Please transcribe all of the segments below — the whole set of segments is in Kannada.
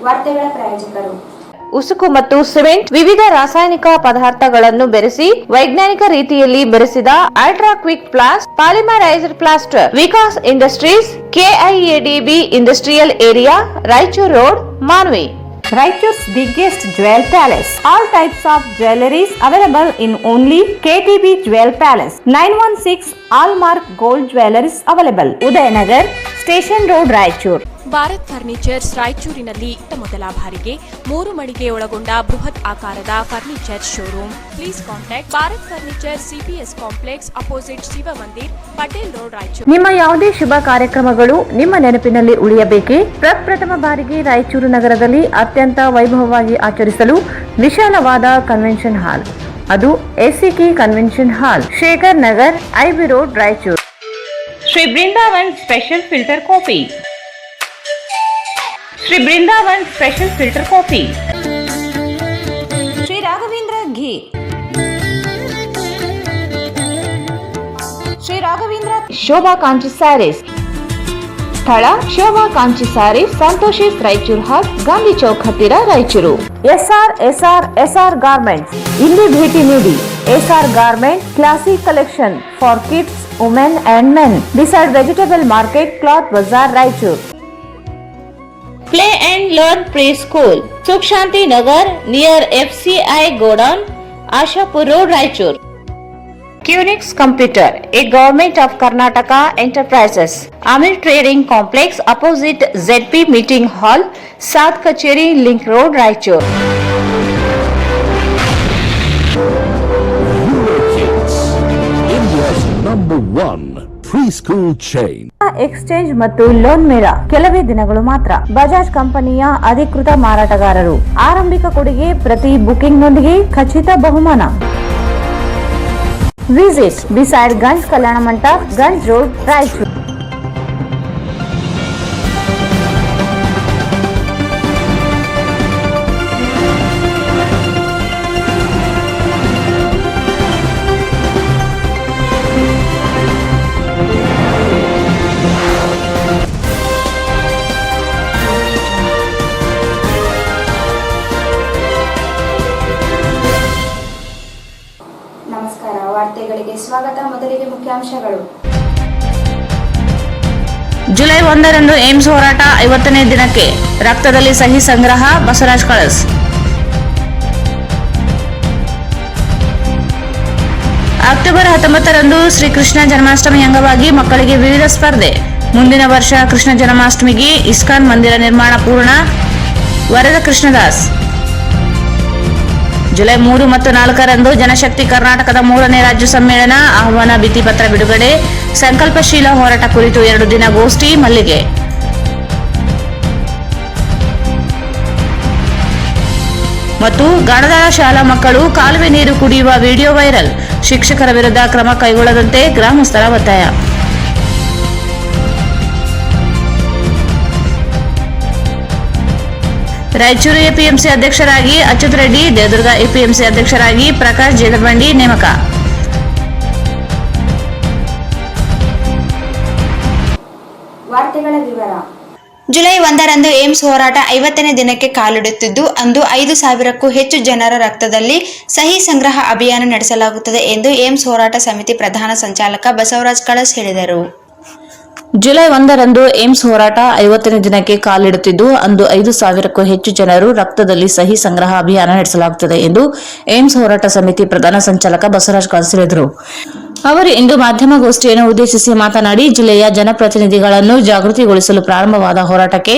ವಾರ್ತೆಗಳ ಪ್ರಾಯೋಜಕರು ಉಸುಕು ಮತ್ತು ಸಿಮೆಂಟ್ ವಿವಿಧ ರಾಸಾಯನಿಕ ಪದಾರ್ಥಗಳನ್ನು ಬೆರೆಸಿ ವೈಜ್ಞಾನಿಕ ರೀತಿಯಲ್ಲಿ ಬೆರೆಸಿದ ultra quick plast polymerised plaster Vikas industries KIADB industrial area Raichur road Manvi. Raichur's biggest jewel palace. All types of jewelries available in only KTB Jewel Palace. 916 Allmark Gold Jewelries available. Udayanagar Station Road, Raichur. Bharat furnitures ರಾಯಚೂರಿನಲ್ಲಿ ಮೊದಲ ಬಾರಿಗೆ 3 ಮಳಿಗೆ ಒಳಗೊಂಡ ಬೃಹತ್ ಆಕಾರದ furniture showroom. Please contact Bharat furniture CPS complex opposite Shiva Mandir, Patel road, Raichur. ನಿಮ್ಮ ಯಾವುದೇ ಶುಭ ಕಾರ್ಯಕ್ರಮಗಳು ನಿಮ್ಮ ನೆನಪಿನಲ್ಲಿ ಉಳಿಯಬೇಕೇ? ಪ್ರಪ್ರಥಮ ಬಾರಿಗೆ ರಾಯಚೂರು ನಗರದಲ್ಲಿ ಅತ್ಯಂತ ವೈಭವವಾಗಿ ಆಚರಿಸಲು ವಿಶಾಲವಾದ ಕನ್ವೆನ್ಷನ್ ಹಾಲ್, ಅದು ACK convention hall, Shekhar Nagar, IB road, Raichur. Shri Brindavan special filter coffee. Shri Brindavan special filter coffee. Shri Raghavendra ghee. Shri Raghavendra Shobha Kanchi sarees. ಸ್ಥಳ ಶೋಭಾ ಕಾಂಚಿ ಸ್ಯಾರೀಸ್, ಸಂತೋಷಿಸ್ ರಾಯಚೂರು ಹಾಟ್, ಗಾಂಧಿ ಚೌಕ್ ಹತ್ತಿರ, ರಾಯಚೂರು. SR garments. ಇಲ್ಲಿ ಭೇಟಿ ನೀಡಿ. S R garment classic collection for kids, women and men, beside vegetable market, cloth Bazaar, Raichur. Play and Learn Preschool, Sukh Shanti Nagar near FCI Godown, Ashapur Road, Raichur. Qnix Computer, a Government of Karnataka Enterprises, Amir Trading Complex opposite ZP Meeting Hall, South Kacheri Link Road, Raichur. India's #1 preschool chain. Exchange ಮತ್ತು ಲೋನ್ ಮೇಳ ಕೆಲವೇ ದಿನಗಳು ಮಾತ್ರ. ಬಜಾಜ್ ಕಂಪನಿಯ ಅಧಿಕೃತ ಮಾರಾಟಗಾರರು. ಆರಂಭಿಕ ಕೊಡುಗೆ ಪ್ರತಿ ಬುಕಿಂಗ್ ನೊಂದಿಗೆ ಖಚಿತ ಬಹುಮಾನ. Visit beside Ganj Kalyana Mantapa, Ganj road, Raichur. ನಮಸ್ಕಾರ, ವಾರ್ತೆಗಳಿಗೆ ಸ್ವಾಗತ. ಮೊದಲಿಗೆ ಮುಖ್ಯಾಂಶಗಳು. ಜುಲೈ 1ರಂದು ಏಮ್ಸ್ ಹೋರಾಟ 50ನೇ ದಿನಕ್ಕೆ, ರಕ್ತದಲ್ಲಿ ಸಹಿ ಸಂಗ್ರಹ, ಬಸವರಾಜ್ ಕಳಸ್. ಅಕ್ಟೋಬರ್ 19ರಂದು ಶ್ರೀಕೃಷ್ಣ ಜನ್ಮಾಷ್ಟಮಿ ಅಂಗವಾಗಿ ಮಕ್ಕಳಿಗೆ ವಿವಿಧ ಸ್ಪರ್ಧೆ. ಮುಂದಿನ ವರ್ಷ ಕೃಷ್ಣ ಜನ್ಮಾಷ್ಟಮಿಗೆ ಇಸ್ಕಾನ್ ಮಂದಿರ ನಿರ್ಮಾಣ ಪೂರ್ಣ, ವರದ ಕೃಷ್ಣದಾಸ್. ಜುಲೈ 3 ಮತ್ತು 4ರಂದು ಜನಶಕ್ತಿ ಕರ್ನಾಟಕದ 3ನೇ ರಾಜ್ಯ ಸಮ್ಮೇಳನ, ಆಹ್ವಾನ ಭಿತ್ತಿ ಪತ್ರ ಬಿಡುಗಡೆ, ಸಂಕಲ್ಪಶೀಲ ಹೋರಾಟ ಕುರಿತು 2 ದಿನ ಗೋಷ್ಠಿ, ಮಲ್ಲಿಗೆ. ಮತ್ತು ಗಾಣದಾಳ ಶಾಲಾ ಮಕ್ಕಳು ಕಾಲುವೆ ನೀರು ಕುಡಿಯುವ ವಿಡಿಯೋ ವೈರಲ್, ಶಿಕ್ಷಕರ ವಿರುದ್ಧ ಕ್ರಮ ಕೈಗೊಳ್ಳದಂತೆ ಗ್ರಾಮಸ್ಥರ ಒತ್ತಾಯ. ರಾಯಚೂರು ಎಪಿಎಂಸಿ ಅಧ್ಯಕ್ಷರಾಗಿ ಅಚ್ಯುತ್ ರೆಡ್ಡಿ, ದೇವದುರ್ಗ ಎಪಿಎಂಸಿ ಅಧ್ಯಕ್ಷರಾಗಿ ಪ್ರಕಾಶ್ ಜೇಡಬಂಡಿ ನೇಮಕ. ವಾರ್ತೆಗಳ ವಿವರ. ಜುಲೈ 1ರಂದು ಏಮ್ಸ್ ಹೋರಾಟ 50ನೇ ದಿನಕ್ಕೆ ಕಾಲಿಡುತ್ತಿದ್ದು, ಅಂದು 5,000ಕ್ಕೂ ಹೆಚ್ಚು ಜನರ ರಕ್ತದಲ್ಲಿ ಸಹಿ ಸಂಗ್ರಹ ಅಭಿಯಾನ ನಡೆಸಲಾಗುತ್ತದೆ ಎಂದು ಏಮ್ಸ್ ಹೋರಾಟ ಸಮಿತಿ ಪ್ರಧಾನ ಸಂಚಾಲಕ ಬಸವರಾಜ್ ಕಳಸ್ ಹೇಳಿದರು. ಜುಲೈ 1ರಂದು ಏಮ್ಸ್ ಹೋರಾಟ 50ನೇ ದಿನಕ್ಕೆ ಕಾಲಿಡುತ್ತಿದ್ದು, ಅಂದು 5,000ಕ್ಕೂ ಹೆಚ್ಚು ಜನರು ರಕ್ತದಲ್ಲಿ ಸಹಿ ಸಂಗ್ರಹ ಅಭಿಯಾನ ನಡೆಸಲಾಗುತ್ತದೆ ಎಂದು ಏಮ್ಸ್ ಹೋರಾಟ ಸಮಿತಿ ಪ್ರಧಾನ ಸಂಚಾಲಕ ಬಸವರಾಜ್ ಕಳಸ್ ಹೇಳಿದರು. ಅವರು ಇಂದು ಮಾಧ್ಯಮಗೋಷ್ಠಿಯನ್ನು ಉದ್ದೇಶಿಸಿ ಮಾತನಾಡಿ, ಜಿಲ್ಲೆಯ ಜನಪ್ರತಿನಿಧಿಗಳನ್ನು ಜಾಗೃತಿಗೊಳಿಸಲು ಪ್ರಾರಂಭವಾದ ಹೋರಾಟಕ್ಕೆ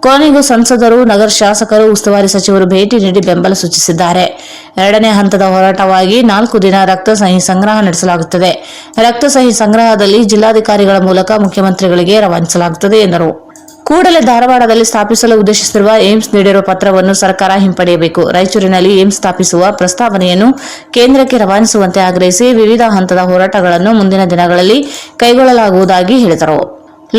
ಕೊನೆಗೂ ಸಂಸದರು, ನಗರ ಶಾಸಕರು, ಉಸ್ತುವಾರಿ ಸಚಿವರು ಭೇಟಿ ನೀಡಿ ಬೆಂಬಲ ಸೂಚಿಸಿದ್ದಾರೆ. 2ನೇ ಹಂತದ ಹೋರಾಟವಾಗಿ 4 ದಿನ ರಕ್ತ ಸಹಿ ಸಂಗ್ರಹ ನಡೆಸಲಾಗುತ್ತದೆ. ರಕ್ತ ಸಹಿ ಸಂಗ್ರಹದಲ್ಲಿ ಜಿಲ್ಲಾಧಿಕಾರಿಗಳ ಮೂಲಕ ಮುಖ್ಯಮಂತ್ರಿಗಳಿಗೆ ರವಾನಿಸಲಾಗುತ್ತದೆ ಎಂದರು. ಕೂಡಲೇ ಧಾರವಾಡದಲ್ಲಿ ಸ್ಥಾಪಿಸಲು ಉದ್ದೇಶಿಸಿರುವ ಏಮ್ಸ್ ನೀಡಿರುವ ಪತ್ರವನ್ನು ಸರ್ಕಾರ ಹಿಂಪಡೆಯಬೇಕು. ರಾಯಚೂರಿನಲ್ಲಿ ಏಮ್ಸ್ ಸ್ಥಾಪಿಸುವ ಪ್ರಸ್ತಾವನೆಯನ್ನು ಕೇಂದ್ರಕ್ಕೆ ರವಾನಿಸುವಂತೆ ಆಗ್ರಹಿಸಿ ವಿವಿಧ ಹಂತದ ಹೋರಾಟಗಳನ್ನು ಮುಂದಿನ ದಿನಗಳಲ್ಲಿ ಕೈಗೊಳ್ಳಲಾಗುವುದಾಗಿ ಹೇಳಿದರು.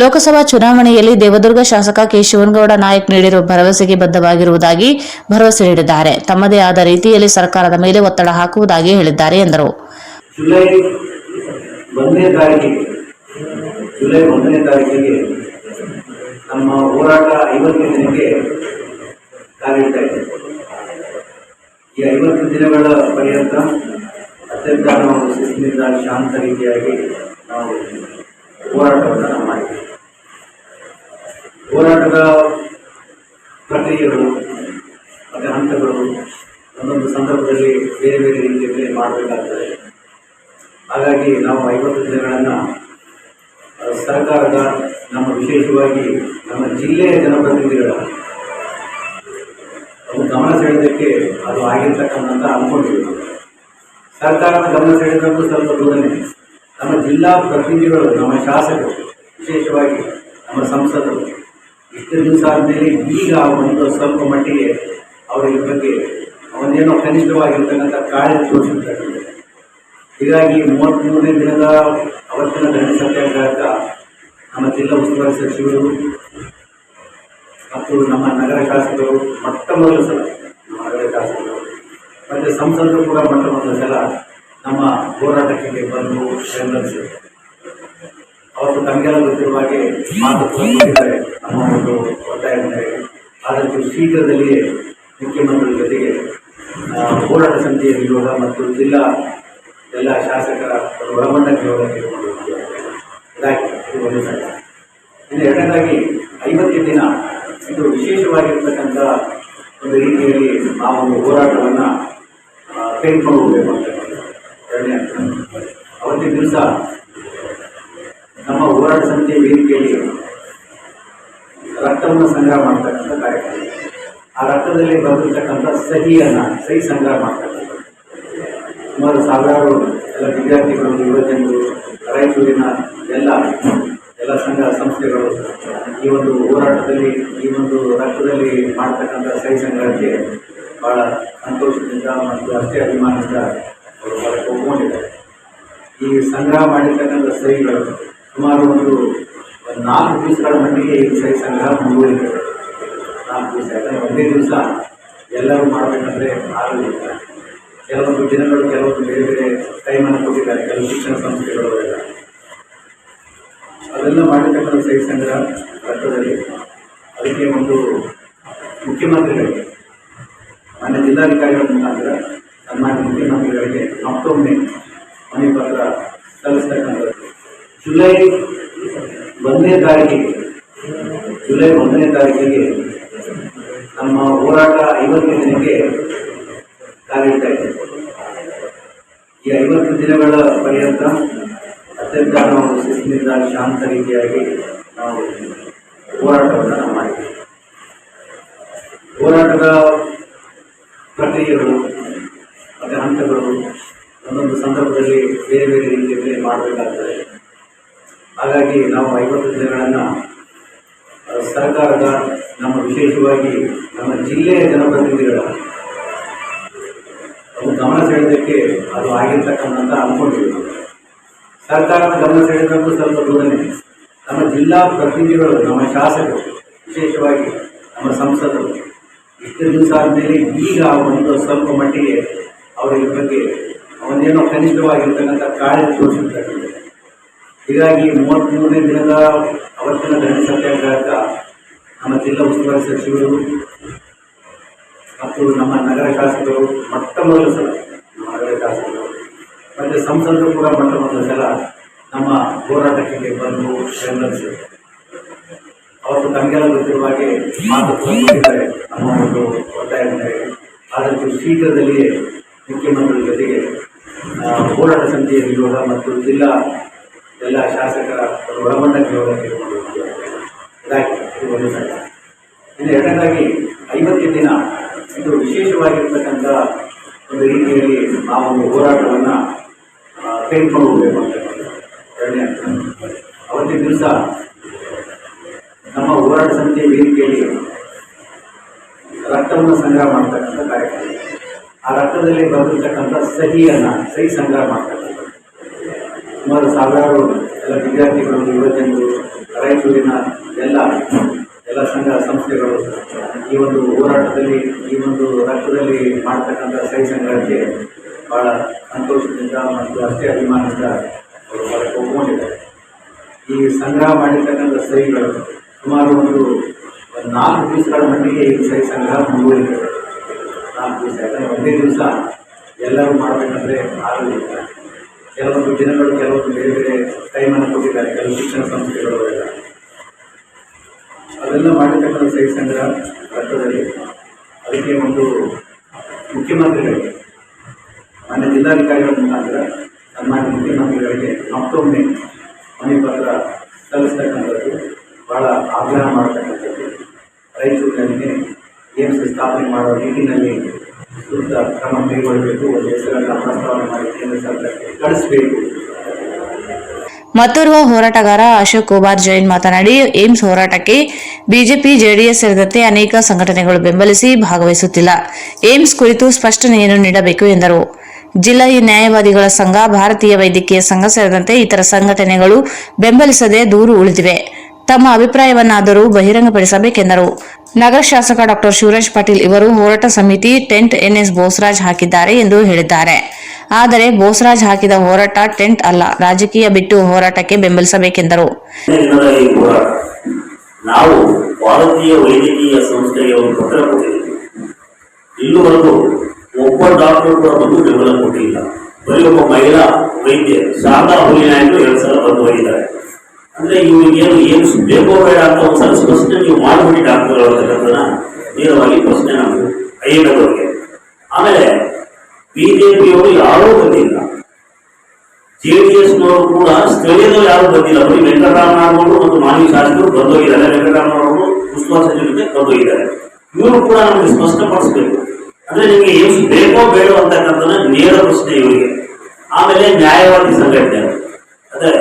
ಲೋಕಸಭಾ ಚುನಾವಣೆಯಲ್ಲಿ ದೇವದುರ್ಗ ಶಾಸಕ ಕೆ. ಶಿವನಗೌಡ ನಾಯಕ್ ನೀಡಿರುವ ಭರವಸೆಗೆ ಬದ್ಧವಾಗಿರುವುದಾಗಿ ಭರವಸೆ ನೀಡಿದ್ದಾರೆ. ತಮ್ಮದೇ ಆದ ರೀತಿಯಲ್ಲಿ ಸರ್ಕಾರದ ಮೇಲೆ ಒತ್ತಡ ಹಾಕುವುದಾಗಿ ಹೇಳಿದ್ದಾರೆ ಎಂದರು. ಜುಲೈ 1ನೇ ತಾರೀಕಿಗೆ ನಮ್ಮ ಹೋರಾಟ 50ನೇ ದಿನಕ್ಕೆ ಕಾಲಿಡ್ತಾ ಇದೆ. ಈ 50 ದಿನಗಳ ಪರ್ಯಂತ ಅತ್ಯಂತ ನಾವು ಶಿಸ್ತಿನಿಂದ ಶಾಂತ ರೀತಿಯಾಗಿ ನಾವು ಹೋರಾಟವನ್ನು ನಾವು ಮಾಡಿದ್ದೀವಿ. ಹೋರಾಟದ ಪ್ರಕ್ರಿಯೆಗಳು ಮತ್ತು ಹಂತಗಳು ಒಂದೊಂದು ಸಂದರ್ಭದಲ್ಲಿ ಬೇರೆ ಬೇರೆ ರೀತಿಯಲ್ಲಿ ಮಾಡಬೇಕಾಗ್ತದೆ. ಹಾಗಾಗಿ ನಾವು 50 ದಿನಗಳನ್ನು ಸರ್ಕಾರದ ನಮ್ಮ ವಿಶೇಷವಾಗಿ ನಮ್ಮ ಜಿಲ್ಲೆಯ ಜನಪ್ರತಿನಿಧಿಗಳ ಗಮನ ಸೆಳೆದಕ್ಕೆ ಅದು ಆಗಿರ್ತಕ್ಕಂಥ ಅನ್ಕೊಂಡಿದ್ದೀವಿ. ಸರ್ಕಾರದ ಗಮನ ಸೆಳೆದಕ್ಕೂ ಸ್ವಲ್ಪ ದೂರನೇ ನಮ್ಮ ಜಿಲ್ಲಾ ಪ್ರತಿನಿಧಿಗಳು, ನಮ್ಮ ಶಾಸಕರು, ವಿಶೇಷವಾಗಿ ನಮ್ಮ ಸಂಸದರು ಇಷ್ಟು ದಿವಸ ಆದಮೇಲೆ ಈಗ ಒಂದು ಸ್ವಲ್ಪ ಮಟ್ಟಿಗೆ ಅವರ ಬಗ್ಗೆ ಒಂದೇನೋ ಕನಿಷ್ಠವಾಗಿರ್ತಕ್ಕಂಥ ಕಾಳಜಿ ತೋರಿಸಿದ್ದಾರೆ. ಹೀಗಾಗಿ 33ನೇ ದಿನದ ಅವತ್ತಿನ ದಂಡ ಸತ್ಯಾಗ್ರಹಕ್ಕೆ ನಮ್ಮ ಜಿಲ್ಲಾ ಉಸ್ತುವಾರಿ ಸಚಿವರು ಮತ್ತು ನಮ್ಮ ನಗರ ಶಾಸಕರು ಮೊಟ್ಟ ಮೊದಲ ಸಲ, ನಮ್ಮ ನಗರ ಶಾಸಕರು ಮತ್ತು ಸಂಸದರು ಕೂಡ ಮೊಟ್ಟ ಮೊದಲ ಸಲ ನಮ್ಮ ಹೋರಾಟಕ್ಕೆ ಬಂದು ಬೆಂಬಲಿಸಿದರು. ಅವತ್ತು ತಮಗೆಲ್ಲ ಗೊತ್ತಿರುವ ಹಾಗೆ ಮಾತು ಕೊಟ್ಟಿದ್ದಾರೆ. ನಮ್ಮ ಒಂದು ಒತ್ತಾಯ ಮೇರೆಗೆ ಆದಷ್ಟು ಶೀಘ್ರದಲ್ಲಿಯೇ ಮುಖ್ಯಮಂತ್ರಿಗಳ ಜೊತೆಗೆ ಹೋರಾಟ ಸಮಿತಿಯ ನಿಯೋಗ ಮತ್ತು ಜಿಲ್ಲಾ ಎಲ್ಲ ಶಾಸಕರ ಒಳಗೊಂಡ ನಿಯೋಗ ತೆಗೆದುಕೊಂಡು ಇದಾಗಿ ಇದು ಒಂದು ಸಂಖ್ಯೆ. ಇನ್ನು ಎರಡನೇದಾಗಿ 50 ದಿನ ಇದು ವಿಶೇಷವಾಗಿರ್ತಕ್ಕಂಥ ಒಂದು ರೀತಿಯಲ್ಲಿ ನಾವು ಒಂದು ಹೋರಾಟವನ್ನು ತೆಗೆದುಕೊಂಡು ಹೋಗಬೇಕು ಅಂತ ಎರಡನೇ ಅವತ್ತಿನ ದಿವಸ ನಮ್ಮ ಹೋರಾಟ ಸಮಿತಿಯ ವೇದಿಕೆಯಲ್ಲಿ ರಕ್ತವನ್ನು ಸಂಗ್ರಹ ಮಾಡ್ತಕ್ಕಂಥ ಕಾರ್ಯಕ್ರಮ. ಆ ರಕ್ತದಲ್ಲಿ ಬಂದಿರತಕ್ಕಂಥ ಸಹಿ ಸಂಗ್ರಹ ಮಾಡ್ತಕ್ಕಂಥ ಸುಮಾರು ಸಾವಿರಾರು ಎಲ್ಲ ವಿದ್ಯಾರ್ಥಿಗಳು, ಯುವಜನರು, ರಾಯಚೂರಿನ ಎಲ್ಲ ಸಂಘ ಸಂಸ್ಥೆಗಳು ಈ ಒಂದು ಹೋರಾಟದಲ್ಲಿ, ಈ ಒಂದು ರಕ್ತದಲ್ಲಿ ಮಾಡ್ತಕ್ಕಂಥ ಸಹಿ ಸಂಗ್ರಹಕ್ಕೆ ಭಾಳ ಸಂತೋಷದಿಂದ ಮತ್ತು ಅಷ್ಟೇ ಅಭಿಮಾನದಿಂದ ಅವರು ಹೊರಗೆ ಒಪ್ಕೊಂಡಿದ್ದಾರೆ. ಈ ಸಂಗ್ರಹ ಮಾಡಿರ್ತಕ್ಕಂಥ ಸಹಿಗಳು ಸುಮಾರು ಒಂದು 4 ದಿವಸಗಳ ಮಟ್ಟಿಗೆ ಈ ಸಹಿ ಸಂಗ್ರಹ ಮುಂದುವರಿತದೆ. 4 ದಿವಸ, ಯಾಕಂದರೆ ಒಂದೇ ದಿವಸ ಎಲ್ಲರೂ ಮಾಡಬೇಕಂದ್ರೆ ಆಗೋದಿಲ್ಲ. ಕೆಲವೊಂದು ದಿನಗಳು, ಕೆಲವೊಂದು ಬೇರೆ ಬೇರೆ ಟೈಮನ್ನು ಕೊಟ್ಟಿದ್ದಾರೆ ಕೆಲವು ಶಿಕ್ಷಣ ಸಂಸ್ಥೆಗಳು ಎಲ್ಲ. ಅದೆಲ್ಲ ಮಾಡಿರ್ತಕ್ಕಂಥ ಸಹಿ ಸಂಗ್ರಹ ರಕ್ತದಲ್ಲಿ ಅದಕ್ಕೆ ಒಂದು ಮುಖ್ಯಮಂತ್ರಿಗಳಿಗೆ, ಮಾನ್ಯ ಜಿಲ್ಲಾಧಿಕಾರಿಗಳ ಮುಖಾಂತರ ಸನ್ಮಾನ್ಯ ಮುಖ್ಯಮಂತ್ರಿಗಳಿಗೆ ಮತ್ತೊಮ್ಮೆ ಮನವಿ ಪತ್ರ ಸಲ್ಲಿಸ್ತಕ್ಕಂಥದ್ದು. ಜುಲೈ 1ನೇ ತಾರೀಕಿಗೆ ನಮ್ಮ ಹೋರಾಟ 50 ದಿನಕ್ಕೆ ಕಾಲಿಡ್ತಾ ಇದೆ. ಈ 50 ದಿನಗಳ ಪರ್ಯಂತ ಅತ್ಯಂತ ನಾವು ಶಿಸ್ತಿನಿಂದ ಶಾಂತ ರೀತಿಯಾಗಿ ನಾವು ಹೋರಾಟವನ್ನು ನಾವು ಮಾಡಿದ್ದೀವಿ. ಹೋರಾಟದ ಪ್ರಕ್ರಿಯೆಗಳು ಮತ್ತು ಹಂತಗಳು ಒಂದೊಂದು ಸಂದರ್ಭದಲ್ಲಿ ಬೇರೆ ಬೇರೆ ರೀತಿಯಲ್ಲಿ ಮಾಡಬೇಕಾಗ್ತದೆ. ಹಾಗಾಗಿ ನಾವು 50 ದಿನಗಳನ್ನು ಸರ್ಕಾರದ ನಮ್ಮ ವಿಶೇಷವಾಗಿ ನಮ್ಮ ಜಿಲ್ಲೆಯ ಜನಪ್ರತಿನಿಧಿಗಳ ಗಮನ ಸೆಳೆದಕ್ಕೆ ಅದು ಆಗಿರ್ತಕ್ಕಂಥ ಅನ್ಕೊಂಡಿದ್ದೀವಿ. ಸರ್ಕಾರದ ಗಮನ ಸೆಳೆದಕ್ಕೂ ಸ್ವಲ್ಪ ದೂರನೇ ನಮ್ಮ ಜಿಲ್ಲಾ ಪ್ರತಿನಿಧಿಗಳು, ನಮ್ಮ ಶಾಸಕರು, ವಿಶೇಷವಾಗಿ ನಮ್ಮ ಸಂಸದರು ಇಷ್ಟು ದಿವಸ ಆದಮೇಲೆ ಈಗ ಒಂದು ಸ್ವಲ್ಪ ಮಟ್ಟಿಗೆ ಅವರ ಬಗ್ಗೆ ಒಂದೇನೋ ಕನಿಷ್ಠವಾಗಿರ್ತಕ್ಕಂಥ ಕಾಳಜಿ ತೋರಿಸಿದ್ದಾರೆ. ಹೀಗಾಗಿ 33ನೇ ದಿನದ ಅವತ್ತಿನ ದಂಡ ಸತ್ಯಾಗ್ರಹಕ್ಕೆ ನಮ್ಮ ಜಿಲ್ಲಾ ಉಸ್ತುವಾರಿ ಸಚಿವರು ಮತ್ತು ನಮ್ಮ ನಗರ ಶಾಸಕರು ಮೊಟ್ಟ ಮೊದಲ ಸಲ, ನಮ್ಮ ನಗರ ಶಾಸಕರು ಮತ್ತು ಸಂಸದರು ಕೂಡ ಮೊಟ್ಟ ಮೊದಲ ಸಲ ನಮ್ಮ ಹೋರಾಟಕ್ಕೆ ಬಂದು ಬೆಂಬಲಿಸಿದರು. ಅವತ್ತು ತಮಗೆಲ್ಲ ಗೊತ್ತಿರುವ ಹಾಗೆ ಮಾತು ಕೊಟ್ಟಿದ್ದಾರೆ. ನಮ್ಮ ಒಂದು ಒತ್ತಾಯ ಮೇರೆಗೆ ಆದಷ್ಟು ಶೀಘ್ರದಲ್ಲಿಯೇ ಮುಖ್ಯಮಂತ್ರಿಗಳ ಜೊತೆಗೆ ಹೋರಾಟ ಸಮಿತಿಯ ನಿಯೋಗ ಮತ್ತು ಜಿಲ್ಲಾ ಎಲ್ಲ ಶಾಸಕರ ಒಳಗೊಂಡ ನಿಯೋಗ ತೆಗೆದುಕೊಂಡು ಇದಾಗಿ ಇದು ಒಂದು ಸಂಖ್ಯೆ. ಇನ್ನು ಎರಡನೇದಾಗಿ 50 ದಿನ ಇದು ವಿಶೇಷವಾಗಿರ್ತಕ್ಕಂಥ ಒಂದು ರೀತಿಯಲ್ಲಿ ನಾವು ಒಂದು ಹೋರಾಟವನ್ನು ತೆಗೆದುಕೊಂಡು ಹೋಗಬೇಕು ಅಂತ ಎರಡನೇ ಅವತ್ತಿನ ದಿವಸ ನಮ್ಮ ಹೋರಾಟ ಸಮಿತಿಯ ವೇದಿಕೆಯಲ್ಲಿ ರಕ್ತವನ್ನು ಸಂಗ್ರಹ ಮಾಡ್ತಕ್ಕಂಥ ಕಾರ್ಯಕ್ರಮ. ಆ ರಕ್ತದಲ್ಲಿ ಬಂದಿರತಕ್ಕಂಥ ಸಹಿ ಸಂಗ್ರಹ ಮಾಡ್ತಕ್ಕಂಥ ಸುಮಾರು ಸಾವಿರಾರು ಎಲ್ಲ ವಿದ್ಯಾರ್ಥಿಗಳು, ಯುವಜನರು, ರಾಯಚೂರಿನ ಎಲ್ಲ ಸಂಘ ಸಂಸ್ಥೆಗಳು ಈ ಒಂದು ಹೋರಾಟದಲ್ಲಿ, ಈ ಒಂದು ರಕ್ತದಲ್ಲಿ ಮಾಡ್ತಕ್ಕಂಥ ಸಹಿ ಸಂಗ್ರಹಕ್ಕೆ ಭಾಳ ಸಂತೋಷದಿಂದ ಮತ್ತು ಅಷ್ಟೇ ಅಭಿಮಾನದಿಂದ ಅವರು ಹೊರಗೆ ಒಪ್ಕೊಂಡಿದ್ದಾರೆ. ಈ ಸಂಗ್ರಹ ಮಾಡಿರ್ತಕ್ಕಂಥ ಸಹಿಗಳು ಸುಮಾರು ಒಂದು 4 ದಿವಸಗಳ ಮಟ್ಟಿಗೆ ಈ ಸಹಿ ಸಂಗ್ರಹ ಮುಂದುವರಿತದೆ. 4 ದಿವಸ, ಯಾಕಂದರೆ ಒಂದೇ ದಿವಸ ಎಲ್ಲರೂ ಮಾಡಬೇಕಂದ್ರೆ ಆಗೋದಿಲ್ಲ. ಕೆಲವೊಂದು ದಿನಗಳು ಕೆಲವೊಂದು ಬೇರೆ ಬೇರೆ ಟೈಮನ್ನು ಕೊಟ್ಟಿದ್ದಾರೆ ಕೆಲವು ಶಿಕ್ಷಣ ಸಂಸ್ಥೆಗಳು ಎಲ್ಲ. ಅದೆಲ್ಲ ಮಾಡಿರ್ತಕ್ಕಂಥ ಸಹಿ ಸಂಗ್ರಹ ರಕ್ತದಲ್ಲಿ ಅದಕ್ಕೆ ಒಂದು ಮುಖ್ಯಮಂತ್ರಿಗಳಿಗೆ ಮಾನ್ಯ ಜಿಲ್ಲಾಧಿಕಾರಿಗಳ ಮುಖಾಂತರ ಸನ್ಮಾನ್ಯ ಮುಖ್ಯಮಂತ್ರಿಗಳಿಗೆ ಮತ್ತೊಮ್ಮೆ ಮನವಿ ಪತ್ರ ಸಲ್ಲಿಸ್ತಕ್ಕಂಥದ್ದು, ಭಾಳ ಆಗ್ರಹ ಮಾಡತಕ್ಕಂಥದ್ದು. ರಾಯಚೂರಿನಲ್ಲಿ ಏಮ್ಸ್ ಸ್ಥಾಪನೆ ಮಾಡುವ ನಿಟ್ಟಿನಲ್ಲಿ ಸೂಕ್ತ ಕ್ರಮ ಕೈಗೊಳ್ಳಬೇಕು. ಒಂದು ಹೆಸರನ್ನು ಪ್ರಸ್ತಾವನೆ ಮಾಡಿ ಕೇಂದ್ರ ಸರ್ಕಾರಕ್ಕೆ ಕಳಿಸಬೇಕು. ಮತ್ತೋರ್ವ ಹೋರಾಟಗಾರ ಅಶೋಕ್ ಕುಮಾರ್ ಜೈನ್ ಮಾತನಾಡಿ, ಏಮ್ಸ್ ಹೋರಾಟಕ್ಕೆ ಬಿಜೆಪಿ, ಜೆಡಿಎಸ್ ಸೇರಿದಂತೆ ಅನೇಕ ಸಂಘಟನೆಗಳು ಬೆಂಬಲಿಸಿ ಭಾಗವಹಿಸುತ್ತಿಲ್ಲ. ಏಮ್ಸ್ ಕುರಿತು ಸ್ಪಷ್ಟನೆಯನ್ನು ನೀಡಬೇಕು ಎಂದರು. ಜಿಲ್ಲಾ ನ್ಯಾಯವಾದಿಗಳ ಸಂಘ, ಭಾರತೀಯ ವೈದ್ಯಕೀಯ ಸಂಘ ಸೇರಿದಂತೆ ಇತರ ಸಂಘಟನೆಗಳು ಬೆಂಬಲಿಸದೆ ದೂರು ಉಳಿದಿವೆ. ತಮ್ಮ ಅಭಿಪ್ರಾಯವನ್ನಾದರೂ ಬಹಿರಂಗಪಡಿಸಬೇಕೆಂದರು. ನಗರ ಶಾಸಕ ಡಾ ಶಿವರಾಜ್ ಪಾಟೀಲ್ ಇವರು ಹೋರಾಟ ಸಮಿತಿ ಟೆಂಟ್ ಎನ್ಎಸ್ ಬೋಸರಾಜ್ ಹಾಕಿದ್ದಾರೆ ಎಂದು ಹೇಳಿದ್ದಾರೆ. ಆದರೆ ಬೋಸರಾಜ್ ಹಾಕಿದ ಹೋರಾಟ ಟೆಂಟ್ ಅಲ್ಲ, ರಾಜಕೀಯ ಬಿಟ್ಟು ಹೋರಾಟಕ್ಕೆ ಬೆಂಬಲಿಸಬೇಕೆಂದರು. ನಾವು ಭಾರತೀಯ ವೈದ್ಯಕೀಯ ಸಂಸ್ಥೆಗೆ ಒಂದು ಪತ್ರ ಕೊಟ್ಟಿದ್ದೀವಿ. ಇಲ್ಲಿವರೆಗೂ ಒಬ್ಬ ಡಾಕ್ಟರ್ ಕೂಡ ಬಂದು ಬೆಂಬಲ ಕೊಟ್ಟಿಲ್ಲ. ಬರೀ ಒಬ್ಬ ಮಹಿಳಾ ವೈದ್ಯ ಶಾರದಾ ಹುಲಿನಾಯ್ತು 2 ಸಲ ಬಂದು ಹೋಗಿದ್ದಾರೆ. ಅಂದ್ರೆ ಇವ್ರಿಗೇನು ಏನು ಬೇಕೋ ಬೇಡ ಅಂತ ಒಂದ್ಸಲ ಸ್ಪಷ್ಟನೆ ನೀವು ಮಾಡಿಬಿಡಿ ಡಾಕ್ಟರ್ ಅಂತಕ್ಕಂಥದ್ದನ್ನ ನೇರವಾಗಿ ಪ್ರಶ್ನೆ ನಾವು ಅಯ್ಯನವರಿಗೆ. ಆಮೇಲೆ ಬಿಜೆಪಿಯವರು ಯಾರೂ ಬಂದಿಲ್ಲ, ಜೆಡಿಎಸ್ನವರು ಕೂಡ ಸ್ಥಳೀಯರು ಯಾರು ಬಂದಿಲ್ಲ. ಬರೀ ವೆಂಕಟರಾಮನವರು ಮತ್ತು ಮಾನ್ಯ ಶಾಸಕರು ಬಂದೋಗಿದ್ದಾರೆ. ವೆಂಕಟರಾಮನವರು ಉಸ್ತುವಾರಿ ಸಚಿವರಿಗೆ ಬಂದೋಗಿದ್ದಾರೆ. ಇವರು ಕೂಡ ನಮಗೆ ಸ್ಪಷ್ಟಪಡಿಸಬೇಕು. ಅಂದ್ರೆ ನಿಮಗೆ ಎಷ್ಟು ಬೇಕೋ ಬೇಡೋ ಅಂತಕ್ಕಂಥ ನೇರ ಪ್ರಶ್ನೆ ಇವರಿಗೆ. ಆಮೇಲೆ ನ್ಯಾಯವಾದಿ ಸಂಘಟನೆ ಅದೇ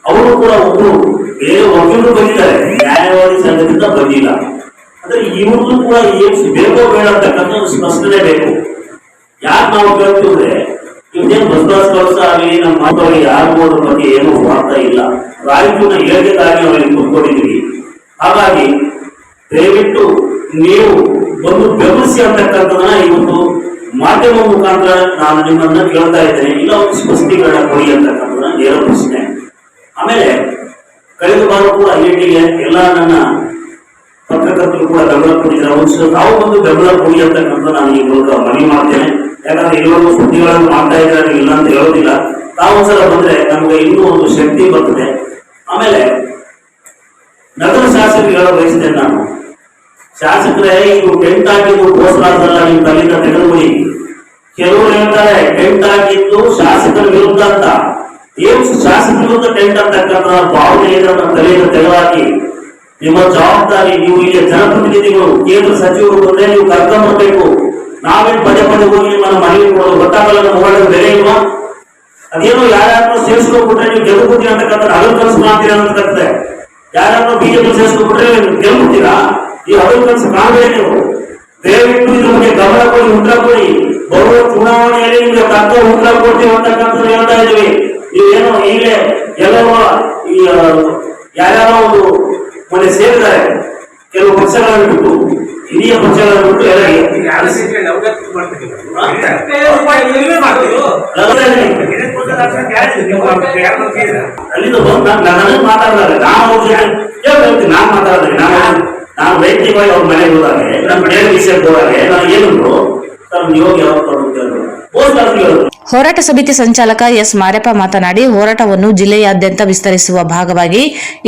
ಅವರು ಕೂಡ ಒಬ್ರು ಬೇರೆ ವಕೀಲರು ಬಂದಿದ್ದಾರೆ, ನ್ಯಾಯವಾದಿ ಸಂಘದಿಂದ ಬಂದಿಲ್ಲ. ಅಂದ್ರೆ ಇವ್ರದ್ದು ಕೂಡ ಎಷ್ಟು ಬೇಕೋ ಬೇಡ ಅಂತಕ್ಕಂಥ ಒಂದು ಸ್ಪಷ್ಟನೆ ಬೇಕು. ಯಾಕೆ ನಾವು ಕೇಳ್ತೀವ್ರೆ, ಇವ್ರೇನು ಬಸವರಾಜ್ ಕಳಸ ಆಗಲಿ ನಮ್ಮ ಮಕ್ಕಳಿಗೆ ಯಾರಿಗೂ ಅದ್ರ ಬಗ್ಗೆ ಏನೂ ವಾರ್ತಾ ಇಲ್ಲ. ರಾಯಚೂರಿನ ಹೇಳಿಕೆಗಾಗಿ ಅವರಿಗೆ ಕೊಟ್ಕೊಂಡಿದ್ದೀವಿ. ಹಾಗಾಗಿ ದಯವಿಟ್ಟು ನೀವು ಒಂದು ಬೆಂಬಲಿಸಿ ಅಂತಕ್ಕಂಥದನ್ನ ಇವತ್ತು ಮಾಧ್ಯಮ ಮುಖಾಂತರ ನಾನು ನಿಮ್ಮನ್ನ ಕೇಳ್ತಾ ಇದ್ದೇನೆ. ಇಲ್ಲ ಒಂದು ಸ್ಪಷ್ಟೀಕರಣ ಕೊಡಿ ಅಂತಕ್ಕಂಥದನ್ನ ನೇರ ಪ್ರಶ್ನೆ. ಆಮೇಲೆ ಕಳೆದ ಬಾರ ಕೂಡ ಐಐಟಿಗೆ ಎಲ್ಲ ನನ್ನ ಪತ್ರಕರ್ತರು ಕೂಡ ಬೆಂಬಲ ಕೊಟ್ಟಿದ್ದಾರೆ. ಒಂದು ತಾವು ಒಂದು ಬೆಂಬಲ ಕೊಡಿ ಅಂತಕ್ಕಂಥ ನಾನು ಈ ಮೂಲಕ ಮನವಿ ಮಾಡ್ತೇನೆ. ಯಾಕಂದ್ರೆ ಇಲ್ಲಿವರೆಗೂ ಸುದ್ದಿಗಳನ್ನು ಮಾಡ್ತಾ ಇದ್ದಾರೆ, ಇಲ್ಲ ಅಂತ ಹೇಳೋದಿಲ್ಲ. ತಾವು ಒಂದ್ಸಲ ಬಂದ್ರೆ ನಮಗೆ ಇನ್ನೂ ಒಂದು ಶಕ್ತಿ ಬರ್ತದೆ. ಆಮೇಲೆ ನಗರ ಶಾಸಕರಿಗೆ ಹೇಳ ಬಯಸ್ತೇನೆ ನಾನು, ಶಾಸಕರೇ ಇದು ಟೆಂಟ್ ಹಾಕಿದ್ದು ಬೋಸರಾಜಲ್ಲ, ನೀವು ತಲೆಯಿಂದ ತೆಗೆದುಬಿಡಿ. ಕೆಲವರು ಹೇಳ್ತಾರೆ ಟೆಂಟ್ ಹಾಕಿದ್ದು ಶಾಸಕರ ವಿರುದ್ಧ ಅಂತ. ಏನು ಶಾಸಕರ ವಿರುದ್ಧ ಟೆಂಟ್ ಅಂತಕ್ಕಂಥ ಭಾವನೆ ಇದನ್ನ ತಲೆಯಿಂದ ತೆಗೆದುಹಾಕಿ ನಿಮ್ಮ ಜವಾಬ್ದಾರಿ. ನೀವು ಇಲ್ಲಿ ಜನಪ್ರತಿನಿಧಿಗಳು, ಕೇಂದ್ರ ಸಚಿವರು ಬಂದ್ರೆ ನೀವು ಕರ್ಕೊಂಡ್ಬರ್ಬೇಕು. ನಾವೇನು ಪದೇ ಪದೇ ಹೋಗಿ ನಿಮ್ಮನ್ನು ಮನವಿ ಕೊಡೋದು ಗೊತ್ತಾಗಲ್ಲ. ನಮ್ಮ ಹೋರಾಟದ ಬೆಲೆ ಇಲ್ವಾ? ಅದೇನೋ ಯಾರ್ಯಾರನ್ನೋ ಸೇರಿಸ್ಕೊಂಡ್ಬಿಟ್ರೆ ನೀವು ಗೆಲ್ಲುತ್ತೀರಾ ಅಂತಕ್ಕಂಥ ಅದನ್ನು ಕನಸು ಮಾಡ್ತೀರಾ ಅಂತಕ್ಕಂಥ. ಯಾರನ್ನೋ ಬಿಜೆಪಿ ಸೇರಿಸ್ಕೊಂಡ್ಬಿಟ್ರೆ ಗೆಲ್ಲುತ್ತೀರಾ? ಈ ಹಗಲು ಕನಸು ಕಾಣಬೇಡಿ ನೀವು. ದಯವಿಟ್ಟು ಇದ್ರ ಬಗ್ಗೆ ಗಮನ ಕೊಡಿ, ಉತ್ತರ ಕೊಡಿ. ಬರುವ ಚುನಾವಣೆಯಲ್ಲಿ ನಿಮಗೆ ತಕ್ಕ ಉತ್ತರ ಕೊಡ್ತೀವಿ ಅಂತಕ್ಕಂಥದ್ದು ಹೇಳ್ತಾ ಇದ್ದೀವಿ. ನೀವೇನೋ ಈಗಲೇ ಎಲ್ಲರೂ ಯಾರ್ಯಾರೋ ಒಂದು ಮೊನ್ನೆ ಸೇರಿದ್ದಾರೆ, ಕೆಲವು ಪಕ್ಷಗಳನ್ನು ಬಿಟ್ಟು, ಹಿರಿಯ ಪಕ್ಷಗಳನ್ನು ಬಿಟ್ಟು ಎಲ್ಲ ಅಲ್ಲಿಂದ ಬಂದು ನನಗೆ ಮಾತಾಡಿದಾಗ ನಾನು ಮಾತಾಡಿದ್ರೆ ನಾನು ವೈಯಕ್ತಿಕವಾಗಿ ಅವ್ರ ಮನೆಗೆ ಹೋದಾಗ ನಮ್ಮ ಬೇರೆ ವಿಷಯಕ್ಕೆ ಹೋದಾಗ ನಾನು ಏನಂದ್ರು ನಿಯೋಗ ಯಾವಾಗ ಹೋರಾಟ ಸಮಿತಿ ಸಂಚಾಲಕ ಎಸ್ ಮಾರೆಪ್ಪ ಮಾತನಾಡಿ, ಹೋರಾಟವನ್ನು ಜಿಲ್ಲೆಯಾದ್ಯಂತ ವಿಸ್ತರಿಸುವ ಭಾಗವಾಗಿ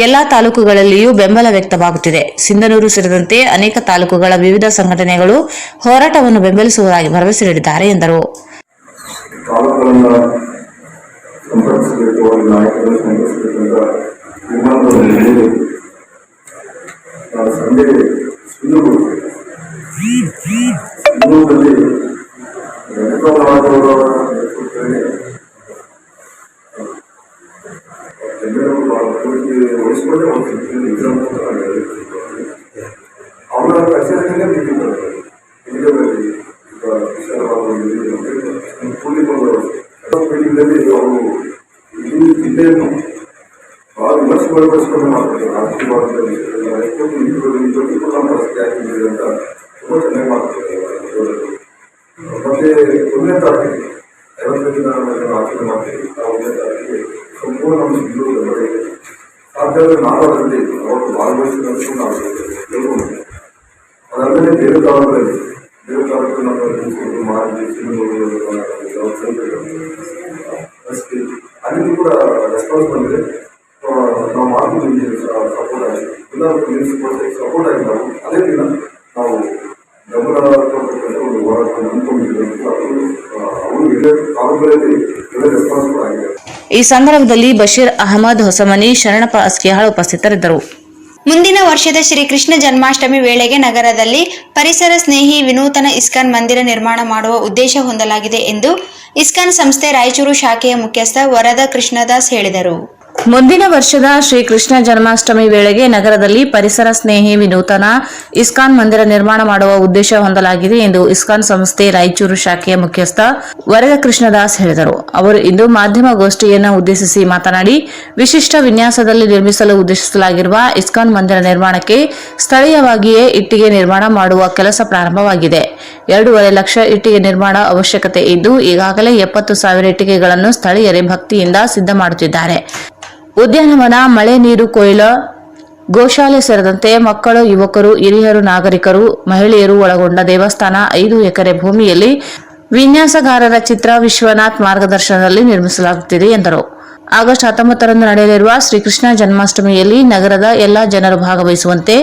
ಎಲ್ಲಾ ತಾಲೂಕುಗಳಲ್ಲಿಯೂ ಬೆಂಬಲ ವ್ಯಕ್ತವಾಗುತ್ತಿದೆ. ಸಿಂಧನೂರು ಸೇರಿದಂತೆ ಅನೇಕ ತಾಲೂಕುಗಳ ವಿವಿಧ ಸಂಘಟನೆಗಳು ಹೋರಾಟವನ್ನು ಬೆಂಬಲಿಸುವುದಾಗಿ ಭರವಸೆ ನೀಡಿದ್ದಾರೆ ಎಂದರು. ಅವರ ಕಚೇರಿಯಲ್ಲೇ ಬಿಟ್ಟಿದ್ದಾರೆ. ಅವರು ಇಡೀ ಜಿಲ್ಲೆಯನ್ನು ಬಹಳ ವಿಮರ್ಶೆಗೊಳಪಡಿಸಿಕೊಂಡು ಮಾಡ್ತಾರೆ. ರಾಜಕೀಯವಾಗಿ ನಮ್ಮ ರಸ್ತೆ ಹಾಕಿದ್ದೀರಿ ಅಂತ ತುಂಬ ಚೆನ್ನಾಗಿ ಮಾಡ್ತಾರೆ. ಮತ್ತೆ 1ನೇ ತಾರೀಕಿಗೆ 50 ದಿನ ಆಚರಣೆ ಮಾಡ್ತೀವಿ. ಆ 1ನೇ ತಾರೀಕಿಗೆ ಸಂಪೂರ್ಣ ನಮ್ಮ ಸಿಂಧೂರು ಸಾಧ್ಯ ನಾಲ್ಕರಲ್ಲಿ ಅವರು ಭಾಗವಹಿಸಿ ಆಮೇಲೆ ದೇವತಾವರಗಳಲ್ಲಿ ನಮ್ಮ ಮಾಡಿ ಅಷ್ಟೇ ಅಲ್ಲಿ ಕೂಡ ರೆಸ್ಪಾನ್ಸ್ ಬಂದರೆ ನಾವು ಮಾಡ್ತೀವಿ ಸಪೋರ್ಟ್ ಆಗಿ ಎಲ್ಲ ಸಪೋರ್ಟ್ ಆಗಿ ನಾವು ಅದೇ ದಿನ ನಾವು ಗಮನ ಕೊಡ್ತಕ್ಕಂಥ ಒಂದು ಹೋರಾಟ ನಂಬ್ಕೊಂಡಿದ್ದೀವಿ ಅವರು ಇದೇ ಕಾಲಗಳಲ್ಲಿ ಎಲ್ಲ ರೆಸ್ಪಾನ್ಸ್ ಕೂಡ ಆಗಿದೆ. ಈ ಸಂದರ್ಭದಲ್ಲಿ ಬಶೀರ್ ಅಹಮದ್ ಹೊಸಮನಿ, ಶರಣಪ್ಪ ಅಸ್ಕಿಹಾಳ್ ಉಪಸ್ಥಿತರಿದ್ದರು. ಮುಂದಿನ ವರ್ಷದ ಶ್ರೀ ಕೃಷ್ಣ ಜನ್ಮಾಷ್ಟಮಿ ವೇಳೆಗೆ ನಗರದಲ್ಲಿ ಪರಿಸರ ಸ್ನೇಹಿ ವಿನೂತನ ಇಸ್ಕಾನ್ ಮಂದಿರ ನಿರ್ಮಾಣ ಮಾಡುವ ಉದ್ದೇಶ ಹೊಂದಲಾಗಿದೆ ಎಂದು ಇಸ್ಕಾನ್ ಸಂಸ್ಥೆ ರಾಯಚೂರು ಶಾಖೆಯ ಮುಖ್ಯಸ್ಥ ವರದ ಕೃಷ್ಣದಾಸ್ ಹೇಳಿದರು. ಮುಂದಿನ ವರ್ಷದ ಶ್ರೀ ಕೃಷ್ಣ ಜನ್ಮಾಷ್ಟಮಿ ವೇಳೆಗೆ ನಗರದಲ್ಲಿ ಪರಿಸರ ಸ್ನೇಹಿ ವಿನೂತನ ಇಸ್ಕಾನ್ ಮಂದಿರ ನಿರ್ಮಾಣ ಮಾಡುವ ಉದ್ದೇಶ ಹೊಂದಲಾಗಿದೆ ಎಂದು ಇಸ್ಕಾನ್ ಸಂಸ್ಥೆ ರಾಯಚೂರು ಶಾಖೆಯ ಮುಖ್ಯಸ್ಥ ವರದ ಕೃಷ್ಣದಾಸ್ ಹೇಳಿದರು. ಅವರು ಇಂದು ಮಾಧ್ಯಮ ಗೋಷ್ಠಿಯನ್ನು ಉದ್ದೇಶಿಸಿ ಮಾತನಾಡಿ, ವಿಶಿಷ್ಟ ವಿನ್ಯಾಸದಲ್ಲಿ ನಿರ್ಮಿಸಲು ಉದ್ದೇಶಿಸಲಾಗಿರುವ ಇಸ್ಕಾನ್ ಮಂದಿರ ನಿರ್ಮಾಣಕ್ಕೆ ಸ್ಥಳೀಯವಾಗಿಯೇ ಇಟ್ಟಿಗೆ ನಿರ್ಮಾಣ ಮಾಡುವ ಕೆಲಸ ಪ್ರಾರಂಭವಾಗಿದೆ. 2.5 ಲಕ್ಷ ಇಟ್ಟಿಗೆ ನಿರ್ಮಾಣ ಅವಶ್ಯಕತೆ ಇದ್ದು, ಈಗಾಗಲೇ 70,000 ಇಟ್ಟಿಗೆಗಳನ್ನು ಸ್ಥಳೀಯರೇ ಭಕ್ತಿಯಿಂದ ಸಿದ್ಧ ಮಾಡುತ್ತಿದ್ದಾರೆ. ಉದ್ಯಾನವನ, ಮಳೆ ನೀರು ಕೊಯ್ಲು, ಗೋಶಾಲೆ ಸೇರಿದಂತೆ ಮಕ್ಕಳು, ಯುವಕರು, ಹಿರಿಯರು, ನಾಗರಿಕರು, ಮಹಿಳೆಯರು ಒಳಗೊಂಡ ದೇವಸ್ಥಾನ 5 ಎಕರೆ ಭೂಮಿಯಲ್ಲಿ ವಿನ್ಯಾಸಗಾರರ ಚಿತ್ರ ವಿಶ್ವನಾಥ್ ಮಾರ್ಗದರ್ಶನದಲ್ಲಿ ನಿರ್ಮಿಸಲಾಗುತ್ತಿದೆ ಎಂದರು. ಆಗಸ್ಟ್ 19ರಂದು ನಡೆಯಲಿರುವ ಶ್ರೀಕೃಷ್ಣ ಜನ್ಮಾಷ್ಟಮಿಯಲ್ಲಿ ನಗರದ ಎಲ್ಲಾ ಜನರು ಭಾಗವಹಿಸುವಂತೆ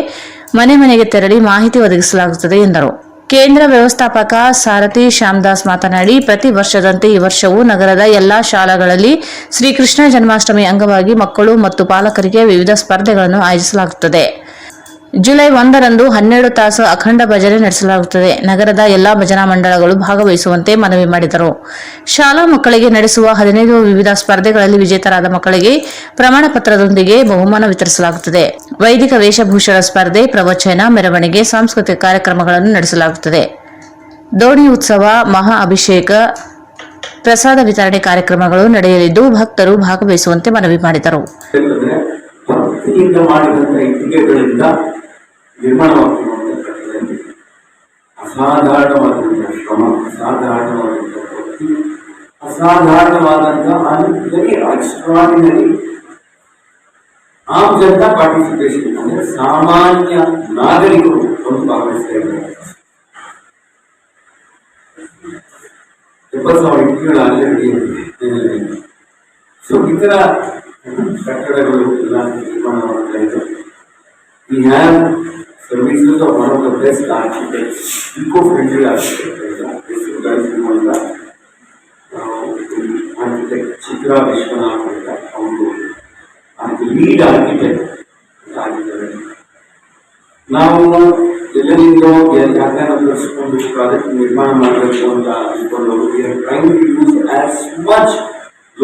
ಮನೆ ಮನೆಗೆ ತೆರಳಿ ಮಾಹಿತಿ ಒದಗಿಸಲಾಗುತ್ತದೆ ಎಂದರು. ಕೇಂದ್ರ ವ್ಯವಸ್ಥಾಪಕ ಸಾರಥಿ ಶ್ಯಾಮದಾಸ್ ಮಾತನಾಡಿ, ಪ್ರತಿ ವರ್ಷದಂತೆ ಈ ವರ್ಷವೂ ನಗರದ ಎಲ್ಲಾ ಶಾಲೆಗಳಲ್ಲಿ ಶ್ರೀಕೃಷ್ಣ ಜನ್ಮಾಷ್ಟಮಿ ಅಂಗವಾಗಿ ಮಕ್ಕಳು ಮತ್ತು ಪಾಲಕರಿಗೆ ವಿವಿಧ ಸ್ಪರ್ಧೆಗಳನ್ನು ಆಯೋಜಿಸಲಾಗುತ್ತದೆ. ಜುಲೈ 1ರಂದು 12 ತಾಸು ಅಖಂಡ ಭಜನೆ ನಡೆಸಲಾಗುತ್ತದೆ. ನಗರದ ಎಲ್ಲಾ ಭಜನಾ ಮಂಡಳಗಳು ಭಾಗವಹಿಸುವಂತೆ ಮನವಿ ಮಾಡಿದರು. ಶಾಲಾ ಮಕ್ಕಳಿಗೆ ನಡೆಸುವ 15 ವಿವಿಧ ಸ್ಪರ್ಧೆಗಳಲ್ಲಿ ವಿಜೇತರಾದ ಮಕ್ಕಳಿಗೆ ಪ್ರಮಾಣ ಪತ್ರದೊಂದಿಗೆ ಬಹುಮಾನ ವಿತರಿಸಲಾಗುತ್ತದೆ. ವೈದಿಕ ವೇಷಭೂಷಣ ಸ್ಪರ್ಧೆ, ಪ್ರವಚನ, ಮೆರವಣಿಗೆ, ಸಾಂಸ್ಕೃತಿಕ ಕಾರ್ಯಕ್ರಮಗಳನ್ನು ನಡೆಸಲಾಗುತ್ತದೆ. ದೋಣಿ ಉತ್ಸವ, ಮಹಾ ಅಭಿಷೇಕ, ಪ್ರಸಾದ ವಿತರಣೆ ಕಾರ್ಯಕ್ರಮಗಳು ನಡೆಯಲಿದ್ದು ಭಕ್ತರು ಭಾಗವಹಿಸುವಂತೆ ಮನವಿ ಮಾಡಿದರು. ನಿರ್ಮಾಣವಾಗ್ತಿರುವಂತಹ ಕಟ್ಟಡದಲ್ಲಿ ಅಸಾಧಾರಣವಾದಂತಹ ಶ್ರಮ, ಅಸಾಧಾರಣವಾದಂತಹ ಭಕ್ತಿ, ಅಸಾಧಾರಣವಾದಂತಹ ಎಕ್ಸ್ಟ್ರಾರ್ಡಿನರಿ ಆಮ್ ಜನತಾ ಪಾರ್ಟಿಸಿಪೇಷನ್, ಅಂದ್ರೆ ಸಾಮಾನ್ಯ ನಾಗರಿಕರು ಒಂದು ಭಾಗವಹಿಸ್ತಾ ಇದ್ದಾರೆ. 70,000 ಇಟ್ಟಿಗೆಗಳಾಗಲೇ ರೆಡಿ. ಸೊ ಇತರ ಕಟ್ಟಡಗಳು ಎಲ್ಲ ನಿರ್ಮಾಣವಾಗ್ತಾ ಇದೆ. We have services of one of the best architects, eco-friendly architects. This is guys who want that. Architect Chitra Vishwanath and the lead architect. Now, ಎಲ್ಲರಿಗೂ ಯಾಕಂದ್ರೆ ಪ್ರಾಜೆಕ್ಟ್ ನಿರ್ಮಾಣ ಮಾಡಬೇಕು ಅಂತ ಅಂದ್ಕೊಂಡು we are trying to use as much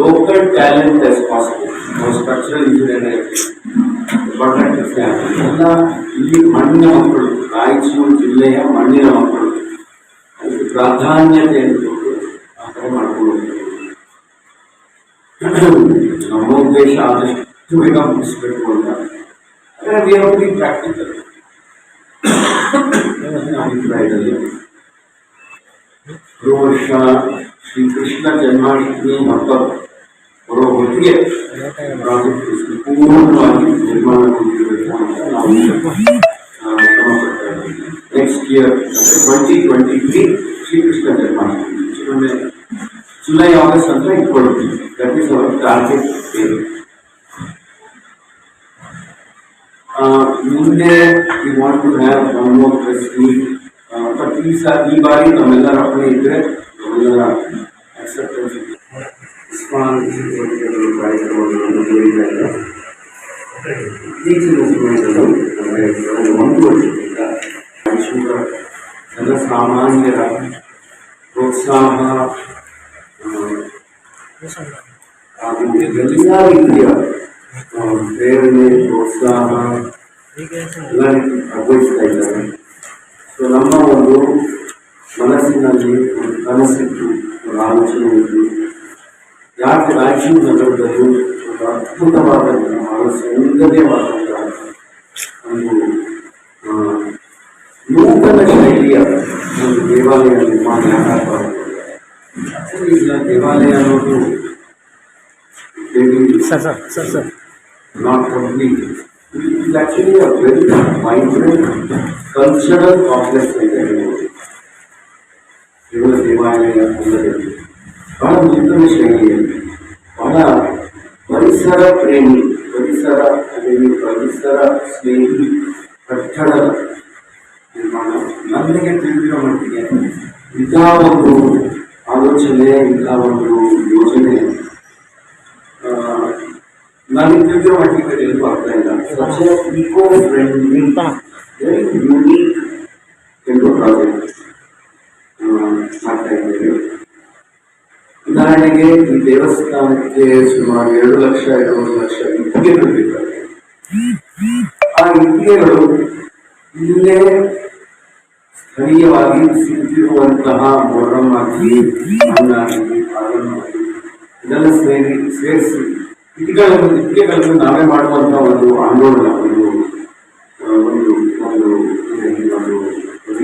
local talent as possible. Structural engineering ಎಲ್ಲ ಇಲ್ಲಿ ಮಣ್ಣಿನ ಮಕ್ಕಳು, ರಾಯಚೂರು ಜಿಲ್ಲೆಯ ಮಣ್ಣಿನ ಮಕ್ಕಳು, ಅದಕ್ಕೆ ಪ್ರಾಧಾನ್ಯತೆಯನ್ನು ಆ ಕಡೆ ಮಾಡ್ಕೊಂಡು ನಮ್ಮ ಉದ್ದೇಶ ಆದಷ್ಟು ಬೇಗ ಮುಗಿಸ್ಬೇಕು ಅಂತ. ಆದರೆ ಪ್ರಾಕ್ಟಿಕಲ್ ಅಭಿಪ್ರಾಯದಲ್ಲಿ ವರ್ಷ ಶ್ರೀಕೃಷ್ಣ ಜನ್ಮಾಷ್ಟಮಿ ಹಬ್ಬ ಬರೋ ಹೊತ್ತಿಗೆ ಪ್ರಾಜೆಕ್ಟ್ ಪೂರ್ಣವಾಗಿ ನಿರ್ಮಾಣಗೊಂಡಿರಬೇಕು ಅಂತ ನಾವು next year 2023 Shri Krishna Janmashtami July August ಅಂತ ಇಟ್ಕೊಳ್ತೀವಿ. That is our target. ಮುಂದೆ we want to have one more press meet, but ಈ ಬಾರಿ ನಮ್ಮೆಲ್ಲರ ಅಪ್ಪಣೆ ಇದ್ರೆ ನಮ್ಮೆಲ್ಲರ ಅಕ್ಸೆಪ್ಟೆನ್ಸ್ ಇಸ್ಕಾನ್ ಕಾರ್ಯಕ್ರಮಗಳನ್ನು ಜೋಡಿತಾ ಇದೆ. ಇತ್ತೀಚಿನ ಸಮಯದಲ್ಲಿ ಒಂದು ವರ್ಷದಿಂದ ಜನಸಾಮಾನ್ಯರ ಪ್ರೋತ್ಸಾಹ ಹಾಗೂ ಎಲ್ಲ ರೀತಿಯ ಪ್ರೇರಣೆ, ಪ್ರೋತ್ಸಾಹ ಎಲ್ಲ ರೀತಿ ಭಾಗವಹಿಸ್ತಾ ಇದ್ದಾರೆ. ಸೊ ನಮ್ಮ ಒಂದು ಮನಸ್ಸಿನಲ್ಲಿ ಒಂದು ಕನಸಿತ್ತು, ಒಂದು ಆಲೋಚನೆ ಇತ್ತು, ಯಾಕೆ ರಾಯಚೂರು ನಗರದಲ್ಲಿ ಒಂದು ಅದ್ಭುತವಾದಂತಹ ಸೌಂದರ್ಯವಾದಂತಹ ಒಂದು ನೂತನ ಶೈಲಿಯ ಒಂದು ದೇವಾಲಯ ನಿರ್ಮಾಣ ಆಗಬಾರದು. ದೇವಾಲಯ ಅನ್ನೋದು not complete. It is actually a very vibrant cultural complex ಅಂತ ಹೇಳ್ಬೋದು. ಇವರು ದೇವಾಲಯ ಮೂಲದಲ್ಲಿ ಬಹಳ ನೂತನ ಶೈಲಿಯಲ್ಲಿ ಬಹಳ ಪರಿಸರ ಪ್ರೇಮಿ, ಪರಿಸರ ಸ್ನೇಹಿ ಕಟ್ಟಡದ ನಿರ್ಮಾಣ ನನಗೆ ತಿಳಿದಿರೋ ಮಟ್ಟಿಗೆ ಇಂಥ ಒಂದು ಆಲೋಚನೆ, ಇಂಥ ಒಂದು ಯೋಜನೆ ನನಗೆ ತಿಳಿದಿರೋ ಮಟ್ಟಿಗೆ ಎಲ್ಲೂ ಆಗ್ತಾ ಇಲ್ಲ. Such eco friendly very unique ಎಂದು ಪ್ರಾಜೆಕ್ಟ್ ಮಾಡ್ತಾ ಇದ್ದೇವೆ. ಉದಾಹರಣೆಗೆ ಈ ದೇವಸ್ಥಾನಕ್ಕೆ ಸುಮಾರು 2 ಲಕ್ಷ ಇಟ್ಟಿಗೆಗಳು ಬೇಕಾಗಿದೆ. ಆ ಇಟ್ಟಿಗೆಗಳು ಇಲ್ಲೇ ಸ್ಥಳೀಯವಾಗಿ ಸಿಗುತ್ತಿರುವಂತಹ ಮೊರಮ್ಮಾಗಿ, ಮಣ್ಣಾಗಿ, ಆಲನ್ನಾಗಿ ಇದೆಲ್ಲ ಸೇರಿಸಿ ಇಟ್ಟಿಗೆಗಳನ್ನು ನಾವೇ ಮಾಡುವಂತಹ ಒಂದು ಆಂದೋಲನ, ಒಂದು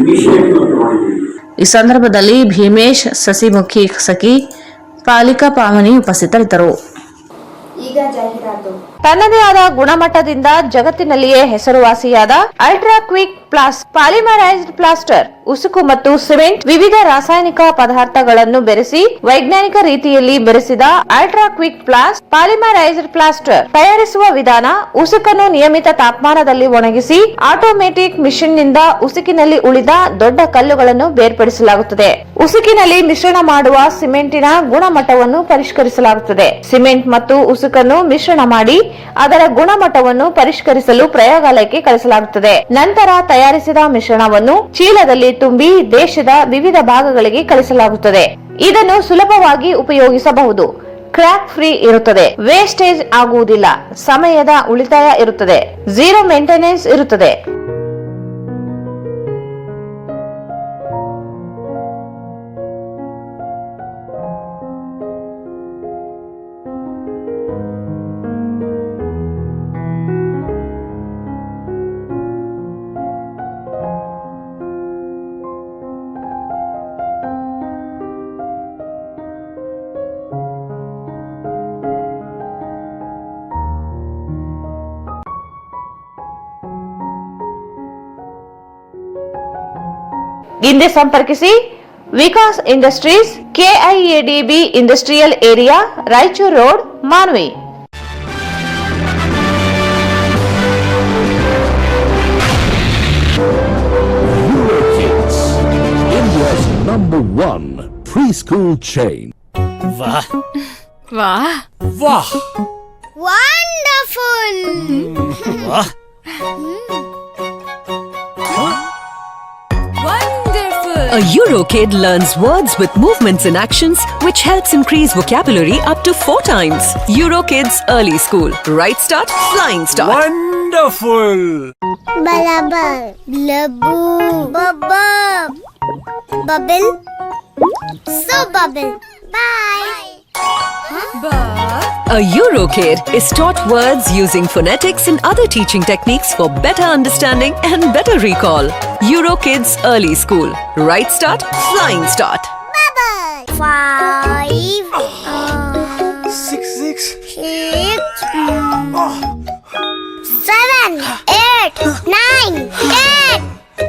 ಇನಿಷಿಯೇಟಿವ್ ಅಂತ ಮಾಡಿದ್ದೀವಿ. ಈ ಸಂದರ್ಭದಲ್ಲಿ ಭೀಮೇಶ್, ಸಸಿಮುಖಿ ಸಖಿ, ಪಾಲಿಕಾ ಪಾವನಿ ಉಪಸ್ಥಿತರಿದ್ದರು. ಈಗ ಜಾಹೀರಾತು. ತನ್ನದೇ ಆದ ಗುಣಮಟ್ಟದಿಂದ ಜಗತ್ತಿನಲ್ಲಿಯೇ ಹೆಸರುವಾಸಿಯಾದ ಅಲ್ಟ್ರಾ ಕ್ವಿಕ್ ಪ್ಲಾಸ್ ಪಾಲಿಮರೈಸ್ಡ್ ಪ್ಲಾಸ್ಟರ್, ಉಸುಕು ಮತ್ತು ಸಿಮೆಂಟ್ ವಿವಿಧ ರಾಸಾಯನಿಕ ಪದಾರ್ಥಗಳನ್ನು ಬೆರೆಸಿ ವೈಜ್ಞಾನಿಕ ರೀತಿಯಲ್ಲಿ ಬೆರೆಸಿದ ಅಲ್ಟ್ರಾ ಕ್ವಿಕ್ ಪ್ಲಾಸ್ ಪಾಲಿಮರೈಸ್ಡ್ ಪ್ಲಾಸ್ಟರ್ ತಯಾರಿಸುವ ವಿಧಾನ: ಉಸುಕನ್ನು ನಿಯಮಿತ ತಾಪಮಾನದಲ್ಲಿ ಒಣಗಿಸಿ ಆಟೋಮೆಟಿಕ್ ಮಿಷಿನ್ ನಿಂದ ಉಸುಕಿನಲ್ಲಿ ಉಳಿದ ದೊಡ್ಡ ಕಲ್ಲುಗಳನ್ನು ಬೇರ್ಪಡಿಸಲಾಗುತ್ತದೆ. ಉಸುಕಿನಲ್ಲಿ ಮಿಶ್ರಣ ಮಾಡುವ ಸಿಮೆಂಟಿನ ಗುಣಮಟ್ಟವನ್ನು ಪರಿಷ್ಕರಿಸಲಾಗುತ್ತದೆ. ಸಿಮೆಂಟ್ ಮತ್ತು ಉಸುಕನ್ನು ಮಿಶ್ರಣ ಮಾಡಿ ಅದರ ಗುಣಮಟ್ಟವನ್ನು ಪರಿಷ್ಕರಿಸಲು ಪ್ರಯೋಗಾಲಯಕ್ಕೆ ಕಳಿಸಲಾಗುತ್ತದೆ. ನಂತರ ತಯಾರಿಸಿದ ಮಿಶ್ರಣವನ್ನು ಚೀಲದಲ್ಲಿ ತುಂಬಿ ದೇಶದ ವಿವಿಧ ಭಾಗಗಳಿಗೆ ಕಳಿಸಲಾಗುತ್ತದೆ. ಇದನ್ನು ಸುಲಭವಾಗಿ ಉಪಯೋಗಿಸಬಹುದು. ಕ್ರ್ಯಾಕ್ ಫ್ರೀ ಇರುತ್ತದೆ, ವೇಸ್ಟೇಜ್ ಆಗುವುದಿಲ್ಲ, ಸಮಯದ ಉಳಿತಾಯ ಇರುತ್ತದೆ, 0 ಮೇಂಟೆನೆನ್ಸ್ ಇರುತ್ತದೆ. ಹಿಂದೆ ಸಂಪರ್ಕಿಸಿ Vikas industries, KIADB industrial area, Raichur road, Manvi. Eurokids, India's #1 preschool chain. Wow. ವಾಹ್, Wow. Wonderful! Wow. Wonderful. A Eurokid learns words with movements and actions, which helps increase vocabulary up to 4 times. Eurokids Early School. Right start, flying start. Wonderful. Bubble. Blubble. Bubble. Bubble. So bubble. Bye. A Eurokid is taught words using phonetics and other teaching techniques for better understanding and better recall. Eurokids Early School. Right start, flying start. Bubble. 5. 6. 7. 8. 9. 10.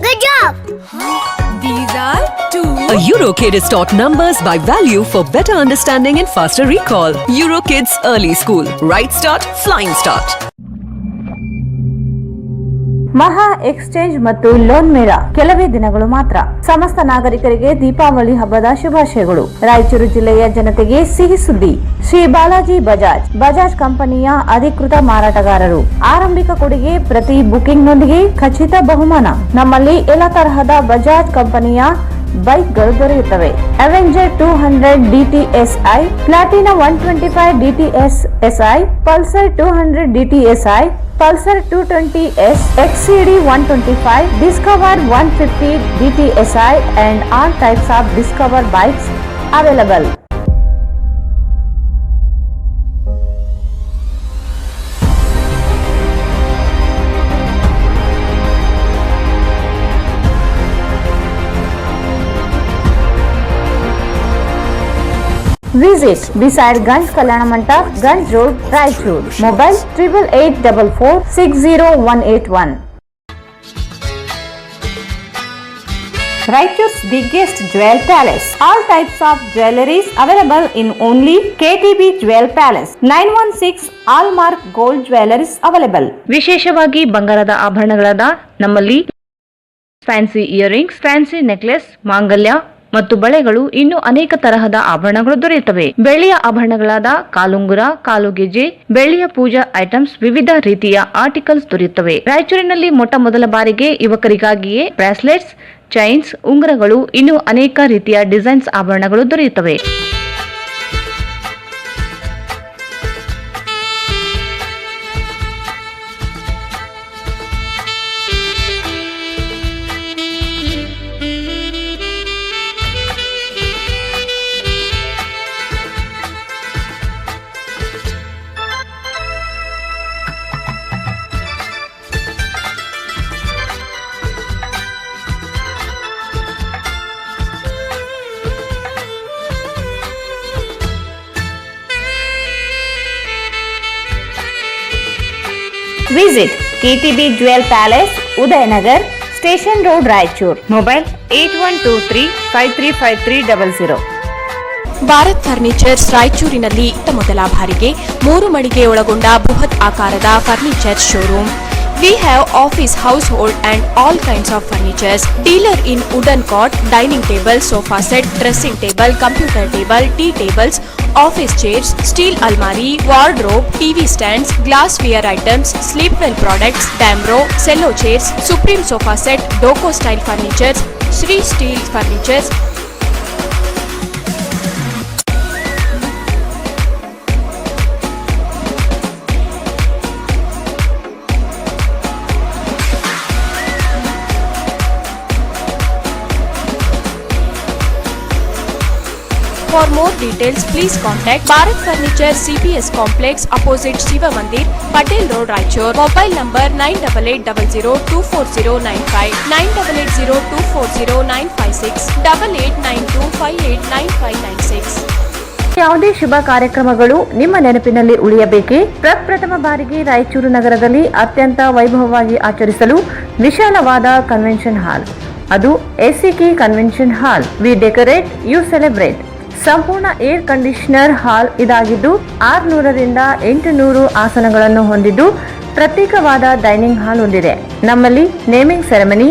Good job. These are 2. A Eurokid is taught numbers by value for better understanding and faster recall. Eurokids Early School. Right start, flying start. ಮಹಾ ಎಕ್ಸ್ಚೇಂಜ್ ಮತ್ತು ಲೋನ್ ಮೇಳ ಕೆಲವೇ ದಿನಗಳು ಮಾತ್ರ. ಸಮಸ್ತ ನಾಗರಿಕರಿಗೆ ದೀಪಾವಳಿ ಹಬ್ಬದ ಶುಭಾಶಯಗಳು. ರಾಯಚೂರು ಜಿಲ್ಲೆಯ ಜನತೆಗೆ ಸಿಹಿ ಸುದ್ದಿ. ಶ್ರೀ ಬಾಲಾಜಿ ಬಜಾಜ್ ಕಂಪನಿಯ ಅಧಿಕೃತ ಮಾರಾಟಗಾರರು. ಆರಂಭಿಕ ಕೊಡುಗೆ ಪ್ರತಿ ಬುಕಿಂಗ್ ನೊಂದಿಗೆ ಖಚಿತ ಬಹುಮಾನ. ನಮ್ಮಲ್ಲಿ ಎಲ್ಲ ತರಹದ ಬಜಾಜ್ ಕಂಪನಿಯ ಬೈಕ್ಗಳು ದೊರೆಯುತ್ತವೆ. Avenger 200 DTSI, Platina 125 DTSI, Pulsar 200 DTSI, Pulsar 220S, XCD 125, Discover 150 DTSI and all types of Discover bikes available. Visit beside Ganj Kalyana Mandap, Ganj Road, Raichur. Mobile 8884460181. Raichur's biggest jewel palace. All types of jewelries available in only KTB Jewel Palace. 916 Allmark Gold Jewelries available. ವಿಶೇಷವಾಗಿ ಬಂಗಾರದ ಆಭರಣಗಳಾದ ನಮ್ಮಲ್ಲಿ ಫ್ಯಾನ್ಸಿ ಇಯರಿಂಗ್ಸ್, ಫ್ಯಾನ್ಸಿ ನೆಕ್ಲೆಸ್, ಮಾಂಗಲ್ಯ ಮತ್ತು ಬಳೆಗಳು ಇನ್ನು ಅನೇಕ ತರಹದ ಆಭರಣಗಳು ದೊರೆಯುತ್ತವೆ. ಬೆಳ್ಳಿಯ ಆಭರಣಗಳಾದ ಕಾಲುಂಗುರ, ಕಾಲುಗೆಜೆ, ಬೆಳ್ಳಿಯ ಪೂಜಾ ಐಟಮ್ಸ್, ವಿವಿಧ ರೀತಿಯ ಆರ್ಟಿಕಲ್ಸ್ ದೊರೆಯುತ್ತವೆ. ರಾಯಚೂರಿನಲ್ಲಿ ಮೊದಲ ಬಾರಿಗೆ ಯುವಕರಿಗಾಗಿಯೇ ಬ್ರಾಸ್ಲೆಟ್ಸ್, ಚೈನ್ಸ್, ಉಂಗುರಗಳು, ಇನ್ನು ಅನೇಕ ರೀತಿಯ ಡಿಸೈನ್ಸ್ ಆಭರಣಗಳು ದೊರೆಯುತ್ತವೆ. Visit KTB Jewel Palace, Udayanagar, Station Road, Raichur. Mobile 8123-535300. Bharat furnitures ರಾಯಚೂರಿನಲ್ಲಿ ಮೊದಲ ಬಾರಿಗೆ 3 ಮಳಿಗೆ ಒಳಗೊಂಡ ಬೃಹತ್ ಆಕಾರದ furniture showroom. We have office, household and all kinds of furnitures. Dealer in wooden cot, dining table, sofa set, dressing table, computer table, tea tables, office chairs, steel almari, wardrobe, TV stands, glassware items, sleepwell products, Damro, cello chairs, Supreme sofa set, Doco style furnitures, Sri Steel furnitures. For more details, please contact Bharat Furniture CPS Complex opposite Shiva Mandir, Patel Road, Raichur. Mobile number 9880240959, 9880240956, 8892589596. ಯಾವುದೇ ಶುಭ ಕಾರ್ಯಕ್ರಮಗಳು ನಿಮ್ಮ ನೆನಪಿನಲ್ಲಿ ಉಳಿಯಬೇಕೇ? ಪ್ರಪ್ರಥಮ ಬಾರಿಗೆ ರಾಯಚೂರು ನಗರದಲ್ಲಿ ಅತ್ಯಂತ ವೈಭವವಾಗಿ ಆಚರಿಸಲು ವಿಶಾಲವಾದ ಕನ್ವೆನ್ಷನ್ ಹಾಲ್, ಅದು SCK convention hall. We decorate, you celebrate. ಸಂಪೂರ್ಣ ಏರ್ ಕಂಡೀಷನರ್ ಹಾಲ್ ಇದಾಗಿದ್ದು 600 ರಿಂದ 800 ಆಸನಗಳನ್ನು ಹೊಂದಿದ್ದು ಪ್ರತ್ಯೇಕವಾದ ಡೈನಿಂಗ್ ಹಾಲ್ ಹೊಂದಿದೆ. ನಮ್ಮಲ್ಲಿ naming ceremony,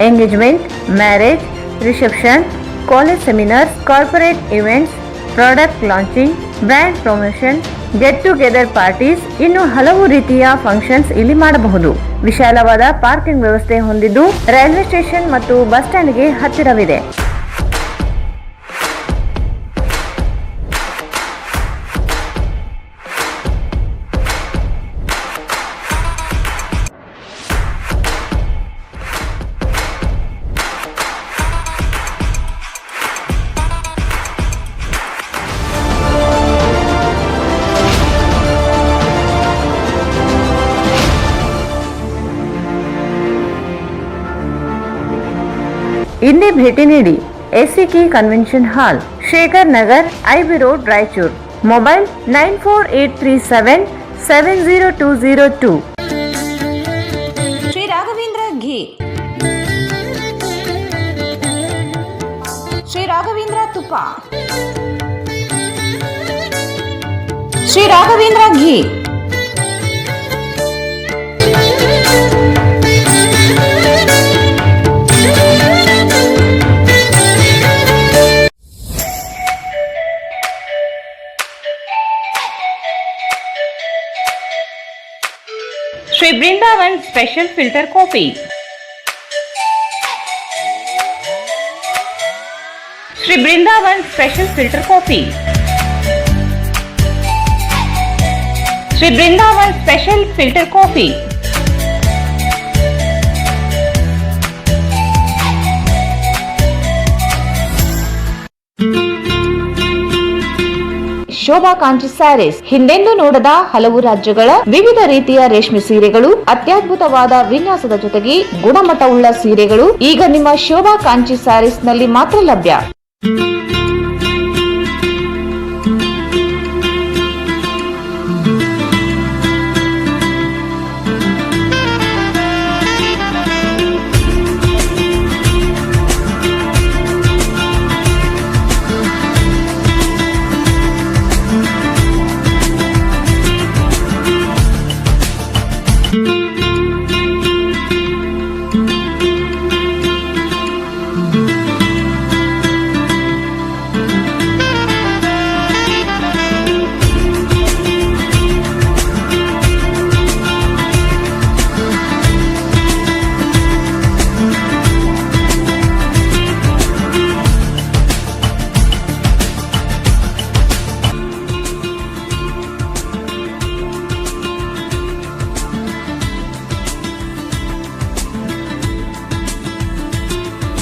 engagement, marriage, reception, college seminars, corporate events, product launching, brand promotion, get together parties, ಇನ್ನು ಹಲವು ರೀತಿಯ ಫಂಕ್ಷನ್ಸ್ ಇಲ್ಲಿ ಮಾಡಬಹುದು. ವಿಶಾಲವಾದ ಪಾರ್ಕಿಂಗ್ ವ್ಯವಸ್ಥೆ ಹೊಂದಿದ್ದು ರೈಲ್ವೆ ಸ್ಟೇಷನ್ ಮತ್ತು ಬಸ್ ಸ್ಟ್ಯಾಂಡ್ಗೆ ಹತ್ತಿರವಿದೆ. ಇಂದೇ ಭೇಟಿ ನೀಡಿ SCK convention hall, Shekhar Nagar, IB road, Raichur. Mobile 9483770202. Shri Raghavendra ghee, Shri Raghavendra ತುಪ್ಪ, ಶ್ರೀ ರಾಘವೇಂದ್ರ ಘೀ. Sri Brindavan Special Filter Coffee. Sri Brindavan Special Filter Coffee. Sri Brindavan Special Filter Coffee. Shobha Kanchi saris. ಹಿಂದೆಂದೂ ನೋಡದ ಹಲವು ರಾಜ್ಯಗಳ ವಿವಿಧ ರೀತಿಯ ರೇಷ್ಮೆ ಸೀರೆಗಳು, ಅತ್ಯದ್ಭುತವಾದ ವಿನ್ಯಾಸದ ಜೊತೆಗೆ ಗುಣಮಟ್ಟವುಳ್ಳ ಸೀರೆಗಳು ಈಗ ನಿಮ್ಮ ಶೋಭಾ ಕಾಂಚಿ ಸ್ಯಾರೀಸ್ ನಲ್ಲಿ ಮಾತ್ರ ಲಭ್ಯ.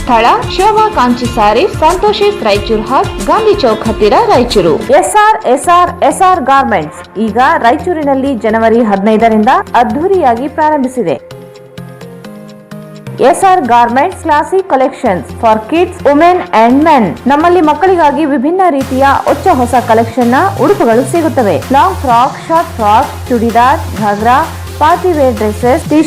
ಸ್ಥಳ ಶೋಭಾ ಕಾಂಚಿ ಸ್ಯಾರೀಸ್, ಸಂತೋಷಿಸ್ ರಾಯಚೂರು ಹಾಟ್, ಗಾಂಧಿ ಚೌಕ್ ಹತ್ತಿರ ರಾಯಚೂರು. ಎಸ್ಆರ್ ಗಾರ್ಮೆಂಟ್ಸ್ ಈಗ ರಾಯಚೂರಿನಲ್ಲಿ ಜನವರಿ 15ರಿಂದ ಅದ್ದೂರಿಯಾಗಿ ಪ್ರಾರಂಭಿಸಿದೆ. S R garments classic collections for kids, women and men. ನಮ್ಮಲ್ಲಿ ಮಕ್ಕಳಿಗಾಗಿ ವಿಭಿನ್ನ ರೀತಿಯ ಹೊಸ ಕಲೆಕ್ಷನ್ ನ ಉಡುಪುಗಳು ಸಿಗುತ್ತವೆ. Long frock, short frock, churidar, ghagra, party wear dresses, T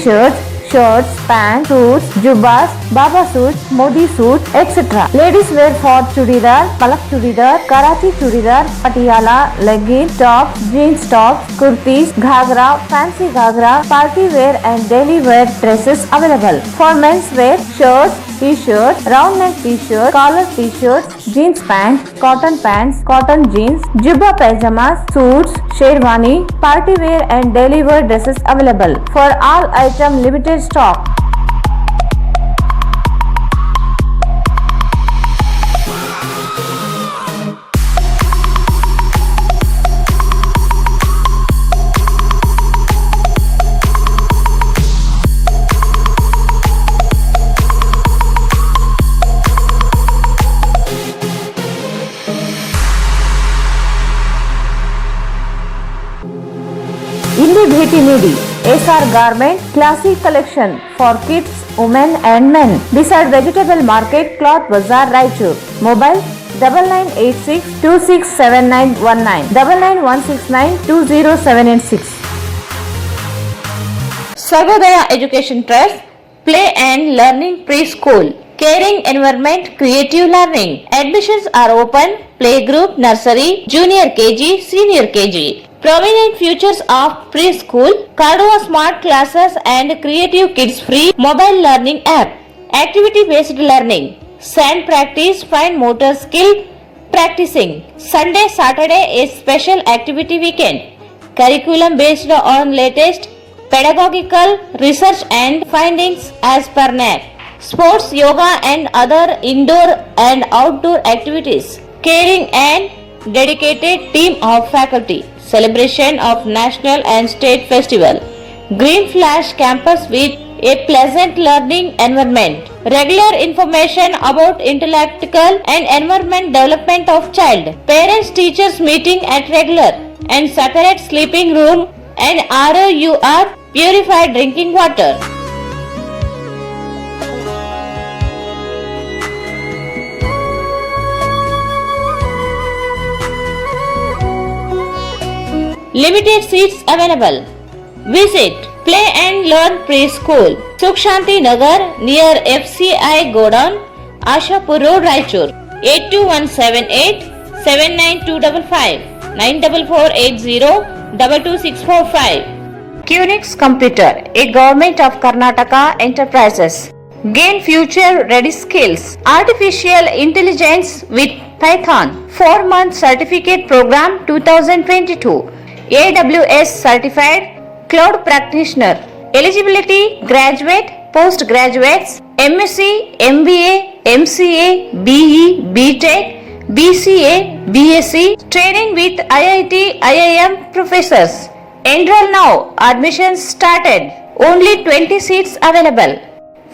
shirts, pants, suits, jubbas, baba suits, modi suits, etc. Ladies wear for chudidar, palak chudidar, karachi chudidar, patiala, leggings, tops, jeans tops, kurtis, ghagra, fancy ghagra, party wear and daily wear dresses available. For men's wear, shirts, t-shirts, round neck t-shirts, collar t-shirts, jeans pants, cotton jeans, jubba pajamas, suits, sherwani, party wear and daily wear dresses available. For all item limited stock. ಇಲ್ಲಿ ಭೇಟಿ ನೀಡಿ. S R garment classic collection for kids, women and men, beside vegetable market, cloth Bazaar, Raichur. Mobile 9986267919, 9916920786. Sarvodaya education trust play and learning pre school, caring environment, creative learning. Admissions are open. Playgroup, nursery, junior KG, senior KG. Prominent features of preschool, Cardova smart classes and creative kids free mobile learning app. Activity based learning, sand practice, fine motor skill practicing. Sunday, Saturday is special activity weekend. Curriculum based on latest pedagogical research and findings as per NAAC. Sports, yoga and other indoor and outdoor activities. Caring and dedicated team of faculty. Celebration of national and state festival. Green Flash campus with a pleasant learning environment. Regular information about intellectual and environment development of child. Parents teachers meeting at regular and separate sleeping room and ROUR purified drinking water. Limited seats available. Visit Play and Learn Preschool, Sukh Shanti Nagar near FCI Godown, Ashapur Road, Raichur. 82178 79255 94480 Qnix Computer, a Government of Karnataka enterprises. Gain future ready skills. Artificial intelligence with Python. 4-month certificate program 2022. AWS certified cloud practitioner. Eligibility graduate, postgraduates, MSc, MBA, MCA, BE, BTech, BCA, BSc. Training with IIT, IIM professors. Enroll now. Admissions started. Only 20 seats available.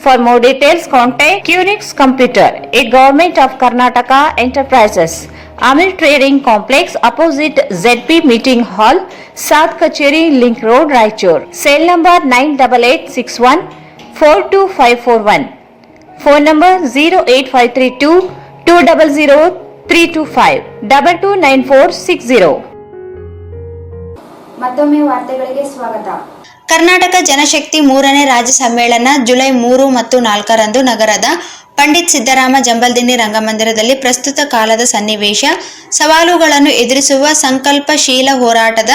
For more details, contact Qnix Computer, a Government of Karnataka enterprises. Amir Trading Complex opposite ZP Meeting Hall, South Kacheri Link Road, Raichur. Cell number 98861 42541. Phone number 08532 200 325 229460. ಮತ್ತೊಮ್ಮೆ ವಾರ್ತೆಗಳಿಗೆ ಸ್ವಾಗತ. ಕರ್ನಾಟಕ ಜನಶಕ್ತಿ 3ನೇ ರಾಜ್ಯ ಸಮ್ಮೇಳನ ಜುಲೈ 3 ಮತ್ತು 4ರಂದು ನಗರದ ಪಂಡಿತ್ ಸಿದ್ದರಾಮ ಜಂಬಲ್ದಿನ್ನಿ ರಂಗಮಂದಿರದಲ್ಲಿ ಪ್ರಸ್ತುತ ಕಾಲದ ಸನ್ನಿವೇಶ, ಸವಾಲುಗಳನ್ನು ಎದುರಿಸುವ ಸಂಕಲ್ಪಶೀಲ ಹೋರಾಟದ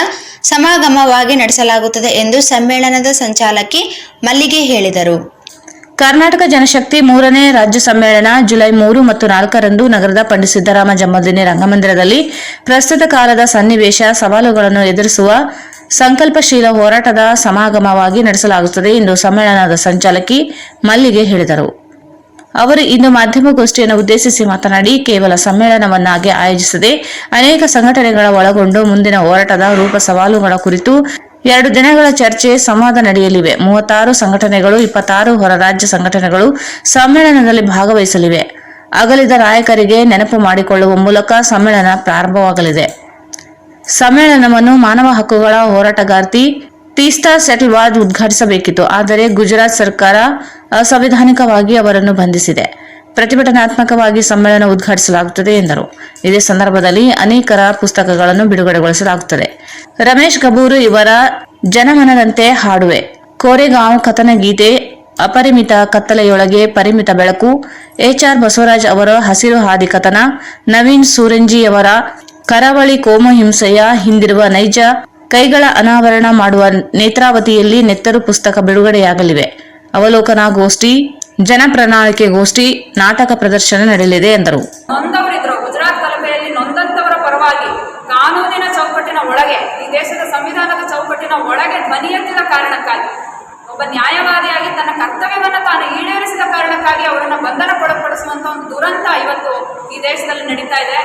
ಸಮಾಗಮವಾಗಿ ನಡೆಸಲಾಗುತ್ತದೆ ಎಂದು ಸಮ್ಮೇಳನದ ಸಂಚಾಲಕಿ ಮಲ್ಲಿಗೆ ಹೇಳಿದರು. ಕರ್ನಾಟಕ ಜನಶಕ್ತಿ 3ನೇ ರಾಜ್ಯ ಸಮ್ಮೇಳನ ಜುಲೈ 3 ಮತ್ತು 4ರಂದು ನಗರದ ಪಂಡಿತ್ ಸಿದ್ದರಾಮ ಜಂಬಲ್ದಿನ್ನಿ ರಂಗಮಂದಿರದಲ್ಲಿ ಪ್ರಸ್ತುತ ಕಾಲದ ಸನ್ನಿವೇಶ, ಸವಾಲುಗಳನ್ನು ಎದುರಿಸುವ ಸಂಕಲ್ಪಶೀಲ ಹೋರಾಟದ ಸಮಾಗಮವಾಗಿ ನಡೆಸಲಾಗುತ್ತದೆ ಎಂದು ಸಮ್ಮೇಳನದ ಸಂಚಾಲಕಿ ಮಲ್ಲಿಗೆ ಹೇಳಿದರು. ಅವರು ಇಂದು ಮಾಧ್ಯಮಗೋಷ್ಠಿಯನ್ನು ಉದ್ದೇಶಿಸಿ ಮಾತನಾಡಿ, ಕೇವಲ ಸಮ್ಮೇಳನವನ್ನಾಗಿ ಆಯೋಜಿಸದೆ ಅನೇಕ ಸಂಘಟನೆಗಳ ಒಳಗೊಂಡು ಮುಂದಿನ ಹೋರಾಟದ ರೂಪ ಸವಾಲುಗಳ ಕುರಿತು 2 ದಿನಗಳ ಚರ್ಚೆ ಸಂವಾದ ನಡೆಯಲಿವೆ. 36 ಸಂಘಟನೆಗಳು, 26 ಹೊರ ರಾಜ್ಯ ಸಂಘಟನೆಗಳು ಸಮ್ಮೇಳನದಲ್ಲಿ ಭಾಗವಹಿಸಲಿವೆ. ಅಗಲಿದ ನಾಯಕರಿಗೆ ನೆನಪು ಮಾಡಿಕೊಳ್ಳುವ ಮೂಲಕ ಸಮ್ಮೇಳನ ಪ್ರಾರಂಭವಾಗಲಿದೆ. ಸಮ್ಮೇಳನವನ್ನು ಮಾನವ ಹಕ್ಕುಗಳ ಹೋರಾಟಗಾರ್ತಿ ತೀಸ್ತಾ ಸೆಟಲ್ವಾದ್ ಉದ್ಘಾಟಿಸಬೇಕಿತ್ತು. ಆದರೆ ಗುಜರಾತ್ ಸರ್ಕಾರ ಅಸಂವಿಧಾನಿಕವಾಗಿ ಅವರನ್ನು ಬಂಧಿಸಿದೆ. ಪ್ರತಿಭಟನಾತ್ಮಕವಾಗಿ ಸಮ್ಮೇಳನ ಉದ್ಘಾಟಿಸಲಾಗುತ್ತದೆ ಎಂದರು. ಇದೇ ಸಂದರ್ಭದಲ್ಲಿ ಅನೇಕರ ಪುಸ್ತಕಗಳನ್ನು ಬಿಡುಗಡೆಗೊಳಿಸಲಾಗುತ್ತದೆ. ರಮೇಶ್ ಕಪೂರ್ ಇವರ ಜನಮನದಂತೆ ಹಾಡುವೆ, ಕೋರೆಗಾಂವ್ ಕಥನ ಗೀತೆ, ಅಪರಿಮಿತ ಕತ್ತಲೆಯೊಳಗೆ ಪರಿಮಿತ ಬೆಳಕು, HR ಬಸವರಾಜ್ ಅವರ ಹಸಿರು ಹಾದಿ ಕಥನ, ನವೀನ್ ಸೂರಂಜಿಯವರ ಕರಾವಳಿ ಕೋಮುಹಿಂಸೆಯ ಹಿಂದಿರುವ ನೈಜ ಕೈಗಳ ಅನಾವರಣ ಮಾಡುವ ನೇತ್ರಾವತಿಯಲ್ಲಿ ನೆತ್ತರು ಪುಸ್ತಕ ಬಿಡುಗಡೆಯಾಗಲಿವೆ. ಅವಲೋಕನ ಗೋಷ್ಠಿ, ಜನಪ್ರಣಾಳಿಕೆ ಗೋಷ್ಠಿ, ನಾಟಕ ಪ್ರದರ್ಶನ ನಡೆಯಲಿದೆ ಎಂದರು. ನೊಂದವರಿದ್ರು ಗುಜರಾತ್ ಕಲಬೆಯಲ್ಲಿ ನೊಂದಂತವರ ಪರವಾಗಿ ಕಾನೂನಿನ ಚೌಕಟ್ಟಿನ ಒಳಗೆ, ಈ ದೇಶದ ಸಂವಿಧಾನದ ಚೌಕಟ್ಟಿನ ಒಳಗೆ ಧ್ವನಿ ಎತ್ತಿದ ಕಾರಣಕ್ಕಾಗಿ, ಒಬ್ಬ ನ್ಯಾಯವಾದಿಯಾಗಿ ತನ್ನ ಕರ್ತವ್ಯವನ್ನು ತಾನು ಈಡೇರಿಸಿದ ಕಾರಣಕ್ಕಾಗಿ ಅವರನ್ನು ಬಂಧನಕ್ಕೊಳಪಡಿಸುವಂತ ಒಂದು ದುರಂತ ಇವತ್ತು ಈ ದೇಶದಲ್ಲಿ ನಡೀತಾ ಇದೆ.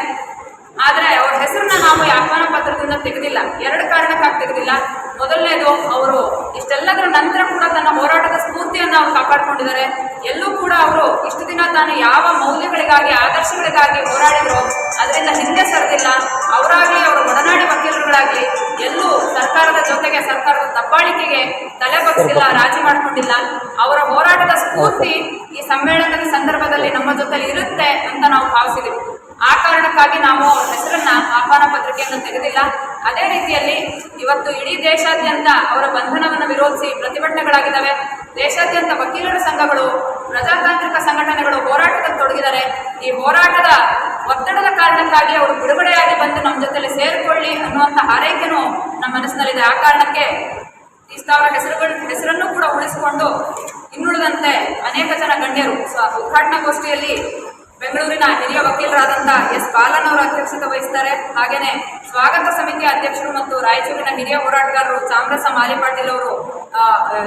ಆದರೆ ಅವರ ಹೆಸರನ್ನ ನಾವು ಈ ಆಹ್ವಾನ ಪತ್ರದಿಂದ ತೆಗೆದಿಲ್ಲ. 2 ಕಾರಣಕ್ಕಾಗಿ ತೆಗೆದಿಲ್ಲ. ಮೊದಲನೇದು, ಅವರು ಇಷ್ಟೆಲ್ಲದರ ನಂತರ ಕೂಡ ತನ್ನ ಹೋರಾಟದ ಸ್ಫೂರ್ತಿಯನ್ನು ಅವರು ಕಾಪಾಡಿಕೊಂಡಿದ್ದಾರೆ. ಎಲ್ಲೂ ಕೂಡ ಅವರು ಇಷ್ಟು ದಿನ ತಾನು ಯಾವ ಮೌಲ್ಯಗಳಿಗಾಗಿ, ಆದರ್ಶಗಳಿಗಾಗಿ ಹೋರಾಡಿದ್ರು ಅದರಿಂದ ಹಿಂದೆ ಸರಿದಿಲ್ಲ. ಅವರಾಗಲಿ, ಅವರ ಒಡನಾಡಿ ವಕೀಲರುಗಳಾಗಲಿ ಎಲ್ಲೂ ಸರ್ಕಾರದ ಜೊತೆಗೆ, ಸರ್ಕಾರದ ದಬ್ಬಾಳಿಕೆಗೆ ತಲೆ ಬಗ್ಗಿಸಿಲ್ಲ, ರಾಜಿ ಮಾಡಿಕೊಂಡಿಲ್ಲ. ಅವರ ಹೋರಾಟದ ಸ್ಫೂರ್ತಿ ಈ ಸಮ್ಮೇಳನದ ಸಂದರ್ಭದಲ್ಲಿ ನಮ್ಮ ಜೊತೆ ಇರುತ್ತೆ ಅಂತ ನಾವು ಭಾವಿಸಿದ್ದೀವಿ. ಆ ಕಾರಣಕ್ಕಾಗಿ ನಾವು ಹೆಸರನ್ನ ಆಹ್ವಾನ ಪತ್ರಿಕೆಯನ್ನು ತೆಗೆದಿಲ್ಲ. ಅದೇ ರೀತಿಯಲ್ಲಿ ಇವತ್ತು ಇಡೀ ದೇಶಾದ್ಯಂತ ಅವರ ಬಂಧನವನ್ನು ವಿರೋಧಿಸಿ ಪ್ರತಿಭಟನೆಗಳಾಗಿದ್ದಾವೆ. ದೇಶಾದ್ಯಂತ ವಕೀಲರ ಸಂಘಗಳು, ಪ್ರಜಾತಾಂತ್ರಿಕ ಸಂಘಟನೆಗಳು ಹೋರಾಟದಲ್ಲಿ ತೊಡಗಿದ್ದಾರೆ. ಈ ಹೋರಾಟದ ಒತ್ತಡದ ಕಾರಣಕ್ಕಾಗಿ ಅವರು ಬಿಡುಗಡೆಯಾಗಿ ಬಂದು ನಮ್ಮ ಜೊತೆಲಿ ಸೇರಿಕೊಳ್ಳಿ ಅನ್ನುವಂಥ ಹಾರೈಕೆನೂ ನಮ್ಮ ಮನಸ್ಸಿನಲ್ಲಿದೆ. ಆ ಕಾರಣಕ್ಕೆ ತೀಸ್ತಾ ಅವರ ಹೆಸರನ್ನು ಕೂಡ ಉಳಿಸಿಕೊಂಡು ಇನ್ನುಳಿದಂತೆ ಅನೇಕ ಜನ ಗಣ್ಯರು ಉದ್ಘಾಟನಾ ಗೋಷ್ಠಿಯಲ್ಲಿ ಬೆಂಗಳೂರಿನ ಹಿರಿಯ ವಕೀಲರಾದಂಥ S. ಬಾಲನ್ ಅವರು ಅಧ್ಯಕ್ಷತೆ ವಹಿಸ್ತಾರೆ. ಹಾಗೆಯೇ ಸ್ವಾಗತ ಸಮಿತಿಯ ಅಧ್ಯಕ್ಷರು ಮತ್ತು ರಾಯಚೂರಿನ ಹಿರಿಯ ಹೋರಾಟಗಾರರು ಚಾಮರಸ ಮಾಲಿಪಾಟೀಲ್ ಅವರು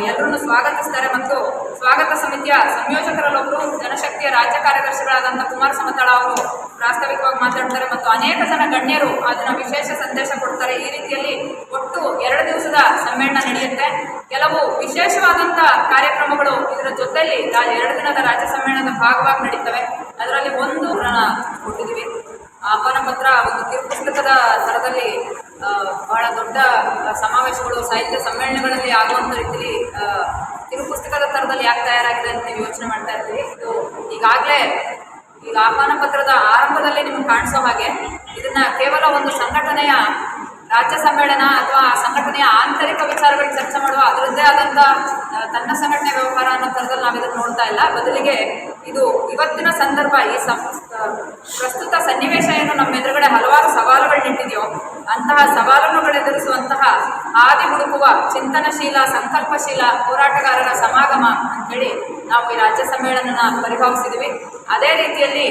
ಎಲ್ಲರನ್ನು ಸ್ವಾಗತಿಸ್ತಾರೆ. ಮತ್ತು ಸ್ವಾಗತ ಸಮಿತಿಯ ಸಂಯೋಜಕರಲ್ಲೊಬ್ಬರು ಜನಶಕ್ತಿಯ ರಾಜ್ಯ ಕಾರ್ಯದರ್ಶಿಗಳಾದಂಥ ಕುಮಾರ್ ಸಮತಳ ಅವರು ಪ್ರಾಸ್ತಾವಿಕವಾಗಿ ಮಾತಾಡ್ತಾರೆ. ಮತ್ತು ಅನೇಕ ಜನ ಗಣ್ಯರು ಅದನ್ನು ವಿಶೇಷ ಸಂದೇಶ ಕೊಡ್ತಾರೆ. ಈ ರೀತಿಯಲ್ಲಿ ಒಟ್ಟು 2 ದಿವಸದ ಸಮ್ಮೇಳನ ನಡೆಯುತ್ತೆ. ಕೆಲವು ವಿಶೇಷವಾದಂಥ ಕಾರ್ಯಕ್ರಮಗಳು ಇದರ ಜೊತೆಯಲ್ಲಿ 2 ದಿನದ ರಾಜ್ಯ ಸಮ್ಮೇಳನದ ಭಾಗವಾಗಿ ನಡೀತವೆ. ಅದರಲ್ಲಿ ಒಂದು ಕೊಟ್ಟಿದ್ದೀವಿ. ಆಹ್ವಾನ ಪತ್ರ ಒಂದು ಕಿರುಪುಸ್ತಕದ ಥರದಲ್ಲಿ ಬಹಳ ದೊಡ್ಡ ಸಮಾವೇಶಗಳು, ಸಾಹಿತ್ಯ ಸಮ್ಮೇಳನಗಳಲ್ಲಿ ಆಗುವಂಥ ರೀತಿಯಲ್ಲಿ ಕಿರುಪುಸ್ತಕದ ಥರದಲ್ಲಿ ಯಾಕೆ ತಯಾರಾಗಿದೆ ಅಂತ ನೀವು ಯೋಚನೆ ಮಾಡ್ತಾ ಇರ್ತೀವಿ. ಇದು ಈಗಾಗಲೇ ಈಗ ಆಹ್ವಾನ ಪತ್ರದ ಆರಂಭದಲ್ಲಿ ನಿಮಗೆ ಕಾಣಿಸೋ ಹಾಗೆ ಇದನ್ನು ಕೇವಲ ಒಂದು ಸಂಘಟನೆಯ ರಾಜ್ಯ ಸಮ್ಮೇಳನ ಅಥವಾ ಸಂಘಟನೆಯ ಆಂತರಿಕ ವಿಚಾರಗಳಿಗೆ ಚರ್ಚೆ ಮಾಡುವ ಅದರದ್ದೇ ಆದಂಥ ತನ್ನ ಸಂಘಟನೆ ವ್ಯವಹಾರ ಅನ್ನೋ ಥರದಲ್ಲಿ ನಾವು ಇದನ್ನು ನೋಡ್ತಾ ಇಲ್ಲ. ಬದಲಿಗೆ ಇದು ಇವತ್ತಿನ ಸಂದರ್ಭ, ಈ ಪ್ರಸ್ತುತ ಸನ್ನಿವೇಶ ಏನು ನಮ್ಮ ಎದುರುಗಡೆ ಹಲವಾರು ಸವಾಲುಗಳು ನಿಂತಿದೆಯೋ ಅಂತಹ ಸವಾಲನ್ನು ಎದುರಿಸುವಂತಹ ಹಾದಿ ಹುಡುಕುವ ಚಿಂತನಶೀಲ, ಸಂಕಲ್ಪಶೀಲ ಹೋರಾಟಗಾರರ ಸಮಾಗಮ ಅಂತೇಳಿ ನಾವು ಈ ರಾಜ್ಯ ಸಮ್ಮೇಳನನ ಪರಿಭಾವಿಸಿದ್ದೀವಿ. ಅದೇ ರೀತಿಯಲ್ಲಿ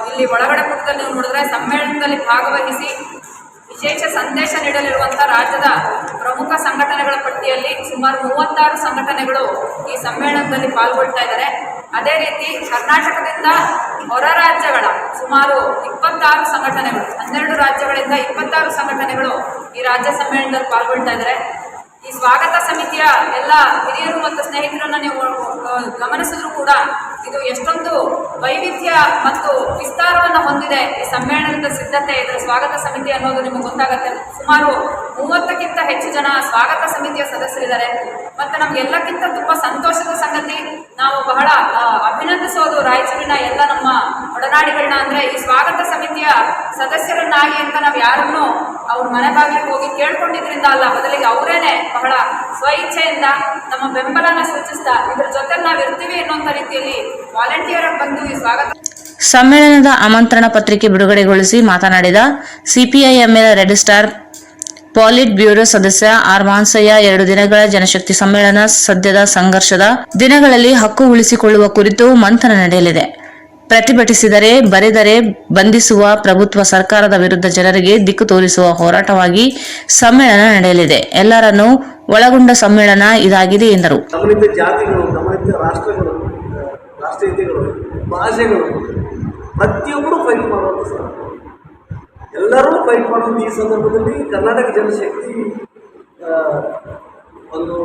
ಇಲ್ಲಿ ಒಳಗಡೆ ಪುಟದಲ್ಲಿ ನೀವು ನೋಡಿದ್ರೆ ಸಮ್ಮೇಳನದಲ್ಲಿ ಭಾಗವಹಿಸಿ ವಿಶೇಷ ಸಂದೇಶ ನೀಡಲಿರುವಂಥ ರಾಜ್ಯದ ಪ್ರಮುಖ ಸಂಘಟನೆಗಳ ಪಟ್ಟಿಯಲ್ಲಿ ಸುಮಾರು 36 ಸಂಘಟನೆಗಳು ಈ ಸಮ್ಮೇಳನದಲ್ಲಿ ಪಾಲ್ಗೊಳ್ತಾ ಇದ್ದಾರೆ. ಅದೇ ರೀತಿ ಕರ್ನಾಟಕದಿಂದ ಹೊರ ರಾಜ್ಯಗಳ ಸುಮಾರು 26 ಸಂಘಟನೆಗಳು, 12 ರಾಜ್ಯಗಳಿಂದ 26 ಸಂಘಟನೆಗಳು ಈ ರಾಜ್ಯ ಸಮ್ಮೇಳನದಲ್ಲಿ ಪಾಲ್ಗೊಳ್ತಾ ಇದ್ದಾರೆ. ಈ ಸ್ವಾಗತ ಸಮಿತಿಯ ಎಲ್ಲ ಹಿರಿಯರು ಮತ್ತು ಸ್ನೇಹಿತರನ್ನು ನೀವು ಗಮನಿಸಿದ್ರು ಕೂಡ ಇದು ಎಷ್ಟೊಂದು ವೈವಿಧ್ಯ ಮತ್ತು ವಿಸ್ತಾರವನ್ನು ಹೊಂದಿದೆ ಈ ಸಮ್ಮೇಳನದ ಸಿದ್ಧತೆ, ಇದರ ಸ್ವಾಗತ ಸಮಿತಿ ಅನ್ನೋದು ನಿಮಗೆ ಗೊತ್ತಾಗುತ್ತೆ. ಸುಮಾರು 30ಕ್ಕಿಂತ ಹೆಚ್ಚು ಜನ ಸ್ವಾಗತ ಸಮಿತಿಯ ಸದಸ್ಯರಿದ್ದಾರೆ. ಮತ್ತು ನಮಗೆಲ್ಲಕ್ಕಿಂತ ತುಂಬ ಸಂತೋಷದ ಸಂಗತಿ, ನಾವು ಬಹಳ ಅಭಿನಂದಿಸೋದು ರಾಯಚೂರಿನ ಎಲ್ಲ ನಮ್ಮ ಒಡನಾಡಿಗಳನ್ನ. ಅಂದರೆ ಈ ಸ್ವಾಗತ ಸಮಿತಿಯ ಸದಸ್ಯರನ್ನಾಗಿ ಅಂತ ನಾವು ಯಾರನ್ನೂ ಅವ್ರ ಮನೆ ಬಾಗಿಲಿಗೆ ಹೋಗಿ ಕೇಳ್ಕೊಂಡಿದ್ರಿಂದ ಅಲ್ಲ, ಬದಲಿಗೆ ಅವರೇನೆ ಬಹಳ ಸ್ವಇಚ್ಛೆಯಿಂದ ನಮ್ಮ ಬೆಂಬಲನ ಸೂಚಿಸ್ತಾ ಇದ್ರ ಜೊತೆ ನಾವು ಇರ್ತೀವಿ ಅನ್ನುವಂಥ ರೀತಿಯಲ್ಲಿ ವಾಲಂಟಿಯರ್ ಆಗಿ ಬಂದು ಈ ಸ್ವಾಗತ ಸಮ್ಮೇಳನದ ಆಮಂತ್ರಣ ಪತ್ರಿಕೆ ಬಿಡುಗಡೆಗೊಳಿಸಿ ಮಾತನಾಡಿದ CPIML red star polit bureau ಸದಸ್ಯ ಆರ್ ಮಾನ್ಸಯ್ಯ, 2 ದಿನಗಳ ಜನಶಕ್ತಿ ಸಮ್ಮೇಳನ ಸದ್ಯದ ಸಂಘರ್ಷದ ದಿನಗಳಲ್ಲಿ ಹಕ್ಕು ಉಳಿಸಿಕೊಳ್ಳುವ ಕುರಿತು ಮಂಥನ ನಡೆಯಲಿದೆ. ಪ್ರತಿಭಟಿಸಿದರೆ, ಬರೆದರೆ ಬಂಧಿಸುವ ಪ್ರಭುತ್ವ ಸರ್ಕಾರದ ವಿರುದ್ಧ ಜನರಿಗೆ ದಿಕ್ಕು ತೋರಿಸುವ ಹೋರಾಟವಾಗಿ ಸಮ್ಮೇಳನ ನಡೆಯಲಿದೆ. ಎಲ್ಲರನ್ನೂ ಒಳಗೊಂಡ ಸಮ್ಮೇಳನ ಇದಾಗಿದೆ ಎಂದರು. ಗಮನಿತ ಜಾತಿಗಳು, ಗಮನಿತ ರಾಷ್ಟ್ರಗಳು, ರಾಷ್ಟ್ರೀಯತೆಗಳು, ಭಾಷೆಗಳು ಪ್ರತಿಯೊಬ್ಬರು ಫೈಟ್ ಮಾಡುವಂಥ ಸಂದರ್ಭ, ಎಲ್ಲರೂ ಫೈಟ್ ಮಾಡುವಂಥ ಈ ಸಂದರ್ಭದಲ್ಲಿ ಕರ್ನಾಟಕ ಜನಶಕ್ತಿ ಒಂದು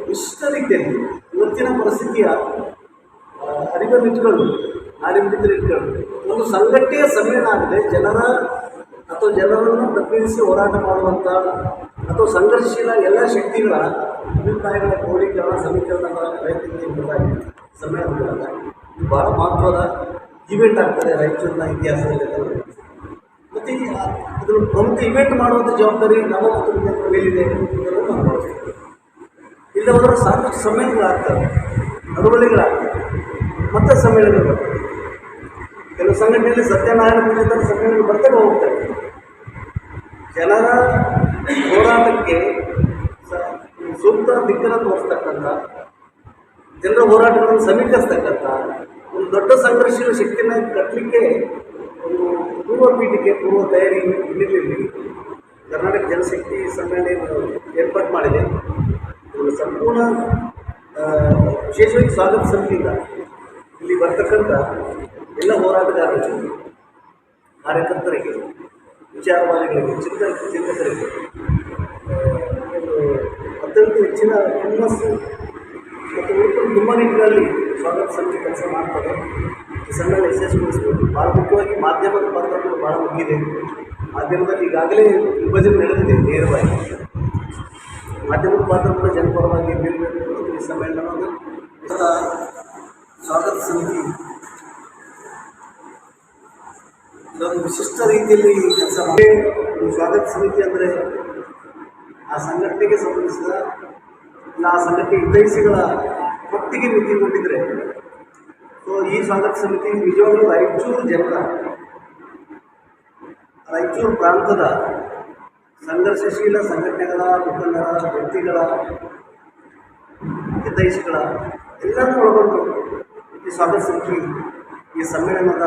ವಿಶಿಷ್ಟ ರೀತಿಯಲ್ಲಿ ಇವತ್ತಿನ ಪರಿಸ್ಥಿತಿಯ ಅರಿವನ್ನು ಇಟ್ಕೊಂಡು ನಾಡಿಮಿಡಿತರು ಇಟ್ಕೊಂಡು ಒಂದು ಸಂಘಟನೆಯ ಸಮ್ಮೇಳನ ಆಗಿದೆ. ಜನರನ್ನು ಪ್ರತಿನಿಧಿಸಿ ಹೋರಾಟ ಮಾಡುವಂಥ ಅಥವಾ ಸಂಘರ್ಷಶೀಲ ಎಲ್ಲ ಶಕ್ತಿಗಳ ಅಭಿಪ್ರಾಯಗಳ ಕ್ರೋಢೀಕರಣ ಸಮೀಕರಣದ ಪ್ರಯತ್ನಕ್ಕೆ ಸಮ್ಮೇಳನಗಳಲ್ಲ. ಇದು ಭಾಳ ಮಹತ್ವದ ಇವೆಂಟ್ ಆಗ್ತದೆ ರಾಯಚೂರಿನ ಇತಿಹಾಸದಲ್ಲಿ. ಮತ್ತು ಅದನ್ನು ಪ್ರಮುಖ ಇವೆಂಟ್ ಮಾಡುವಂಥ ಜವಾಬ್ದಾರಿ ನಮ್ಮ ಮತ್ತು ಮೇಲಿದೆ ಅನ್ನೋದನ್ನು ನಾವು ಭಾವಿಸ್ತೀವಿ. ಇಲ್ಲ ಹೋದರೆ ಸಾಕಷ್ಟು ಸಮ್ಮೇಳನಗಳಾಗ್ತವೆ, ನಡವಳಿಗಳಾಗ್ತವೆ, ಮತ್ತೆ ಸಮ್ಮೇಳನಗಳು ಬರ್ತವೆ. ಕೆಲವು ಸಂಘಟನೆಯಲ್ಲಿ ಸತ್ಯನಾರಾಯಣ ಪೂಜೆ ಥರ ಸಮ್ಮೇಳನ ಬರ್ತವೆ ಹೋಗ್ತವೆ. ಜನರ ಹೋರಾಟಕ್ಕೆ ಸೂಕ್ತ ದಿಕ್ಕನ್ನು ತೋರಿಸ್ತಕ್ಕಂಥ, ಜನರ ಹೋರಾಟಗಳನ್ನು ಸಮೀಕರಿಸ್ತಕ್ಕಂಥ ಒಂದು ದೊಡ್ಡ ಸಂಘರ್ಷದ ಶಕ್ತಿಯನ್ನು ಕಟ್ಟಲಿಕ್ಕೆ ಒಂದು ಪೂರ್ವ ಪೀಠಿಕೆ, ಪೂರ್ವ ತಯಾರಿ ಹಿನ್ನೆಲೆಯಲ್ಲಿ ಕರ್ನಾಟಕ ಜನಶಕ್ತಿ ಸಮ್ಮೇಳನ ಏರ್ಪಾಡು ಮಾಡಿದೆ. ಒಂದು ಸಂಪೂರ್ಣ ವಿಶೇಷವಾಗಿ ಸ್ವಾಗತ ಸಮಿತಿಯಿಂದ ಇಲ್ಲಿ ಬರ್ತಕ್ಕಂಥ ಎಲ್ಲ ಹೋರಾಟಗಾರರಿಗೆ, ಕಾರ್ಯಕರ್ತರಿಗೆ, ವಿಚಾರವಾದಿಗಳಿಗೆ, ಚಿಂತಕರಿಗೆ ಒಂದು ಅತ್ಯಂತ ಹೆಚ್ಚಿನ ಹುಮ್ಮಸ್ಸು ಮತ್ತು ಉಳಿದು ತುಂಬ ನಿಟ್ಟಿನಲ್ಲಿ ಸ್ವಾಗತ ಸಮಿತಿ ಕೆಲಸ ಮಾಡ್ತಾರೆ. ಈ ಸಮ್ಮೇಳನ ಯಶಸ್ವಿಗೊಳಿಸಬೇಕು. ಭಾಳ ಮುಖ್ಯವಾಗಿ ಮಾಧ್ಯಮದ ಪಾತ್ರಗಳು ಭಾಳ ಮುಖ್ಯವಿದೆ. ಮಾಧ್ಯಮದಲ್ಲಿ ಈಗಾಗಲೇ ವಿಭಜನೆ ನಡೆದಿದೆ. ನೇರವಾಗಿ ಮಾಧ್ಯಮದ ಪಾತ್ರ ಕೂಡ ಜನಪರವಾಗಿ ನಿಲ್ಲಬೇಕು. ಈ ಸಮ್ಮೇಳನವನ್ನು ಸ್ವಾಗತ ಸಮಿತಿ ಇದೊಂದು ವಿಶಿಷ್ಟ ರೀತಿಯಲ್ಲಿ ಕೆಲಸ ಮಾಡಿ. ಸ್ವಾಗತ ಸಮಿತಿ ಅಂದರೆ ಆ ಸಂಘಟನೆಗೆ ಸಂಬಂಧಿಸಿದ ಇಲ್ಲ ಆ ಸಂಘಟನೆ ಹಿತೈಷಿಗಳ ಹೊತ್ತಿಗೆ ಮಿತಿಗೊಂಡಿದ್ರೆ, ಸೊ ಈ ಸ್ವಾಗತ ಸಮಿತಿ ನಿಜವಾಗಲೂ ರಾಯಚೂರು ಪ್ರಾಂತದ ಸಂಘರ್ಷಶೀಲ ಸಂಘಟನೆಗಳ, ಮುಖಂಡರ, ವ್ಯಕ್ತಿಗಳ, ಹಿತೈಷಿಗಳ ಎಲ್ಲರನ್ನೂ ಒಳಗೊಂಡು ಈ ಸ್ವಾಗತ ಸಮಿತಿ ಈ ಸಮ್ಮೇಳನದ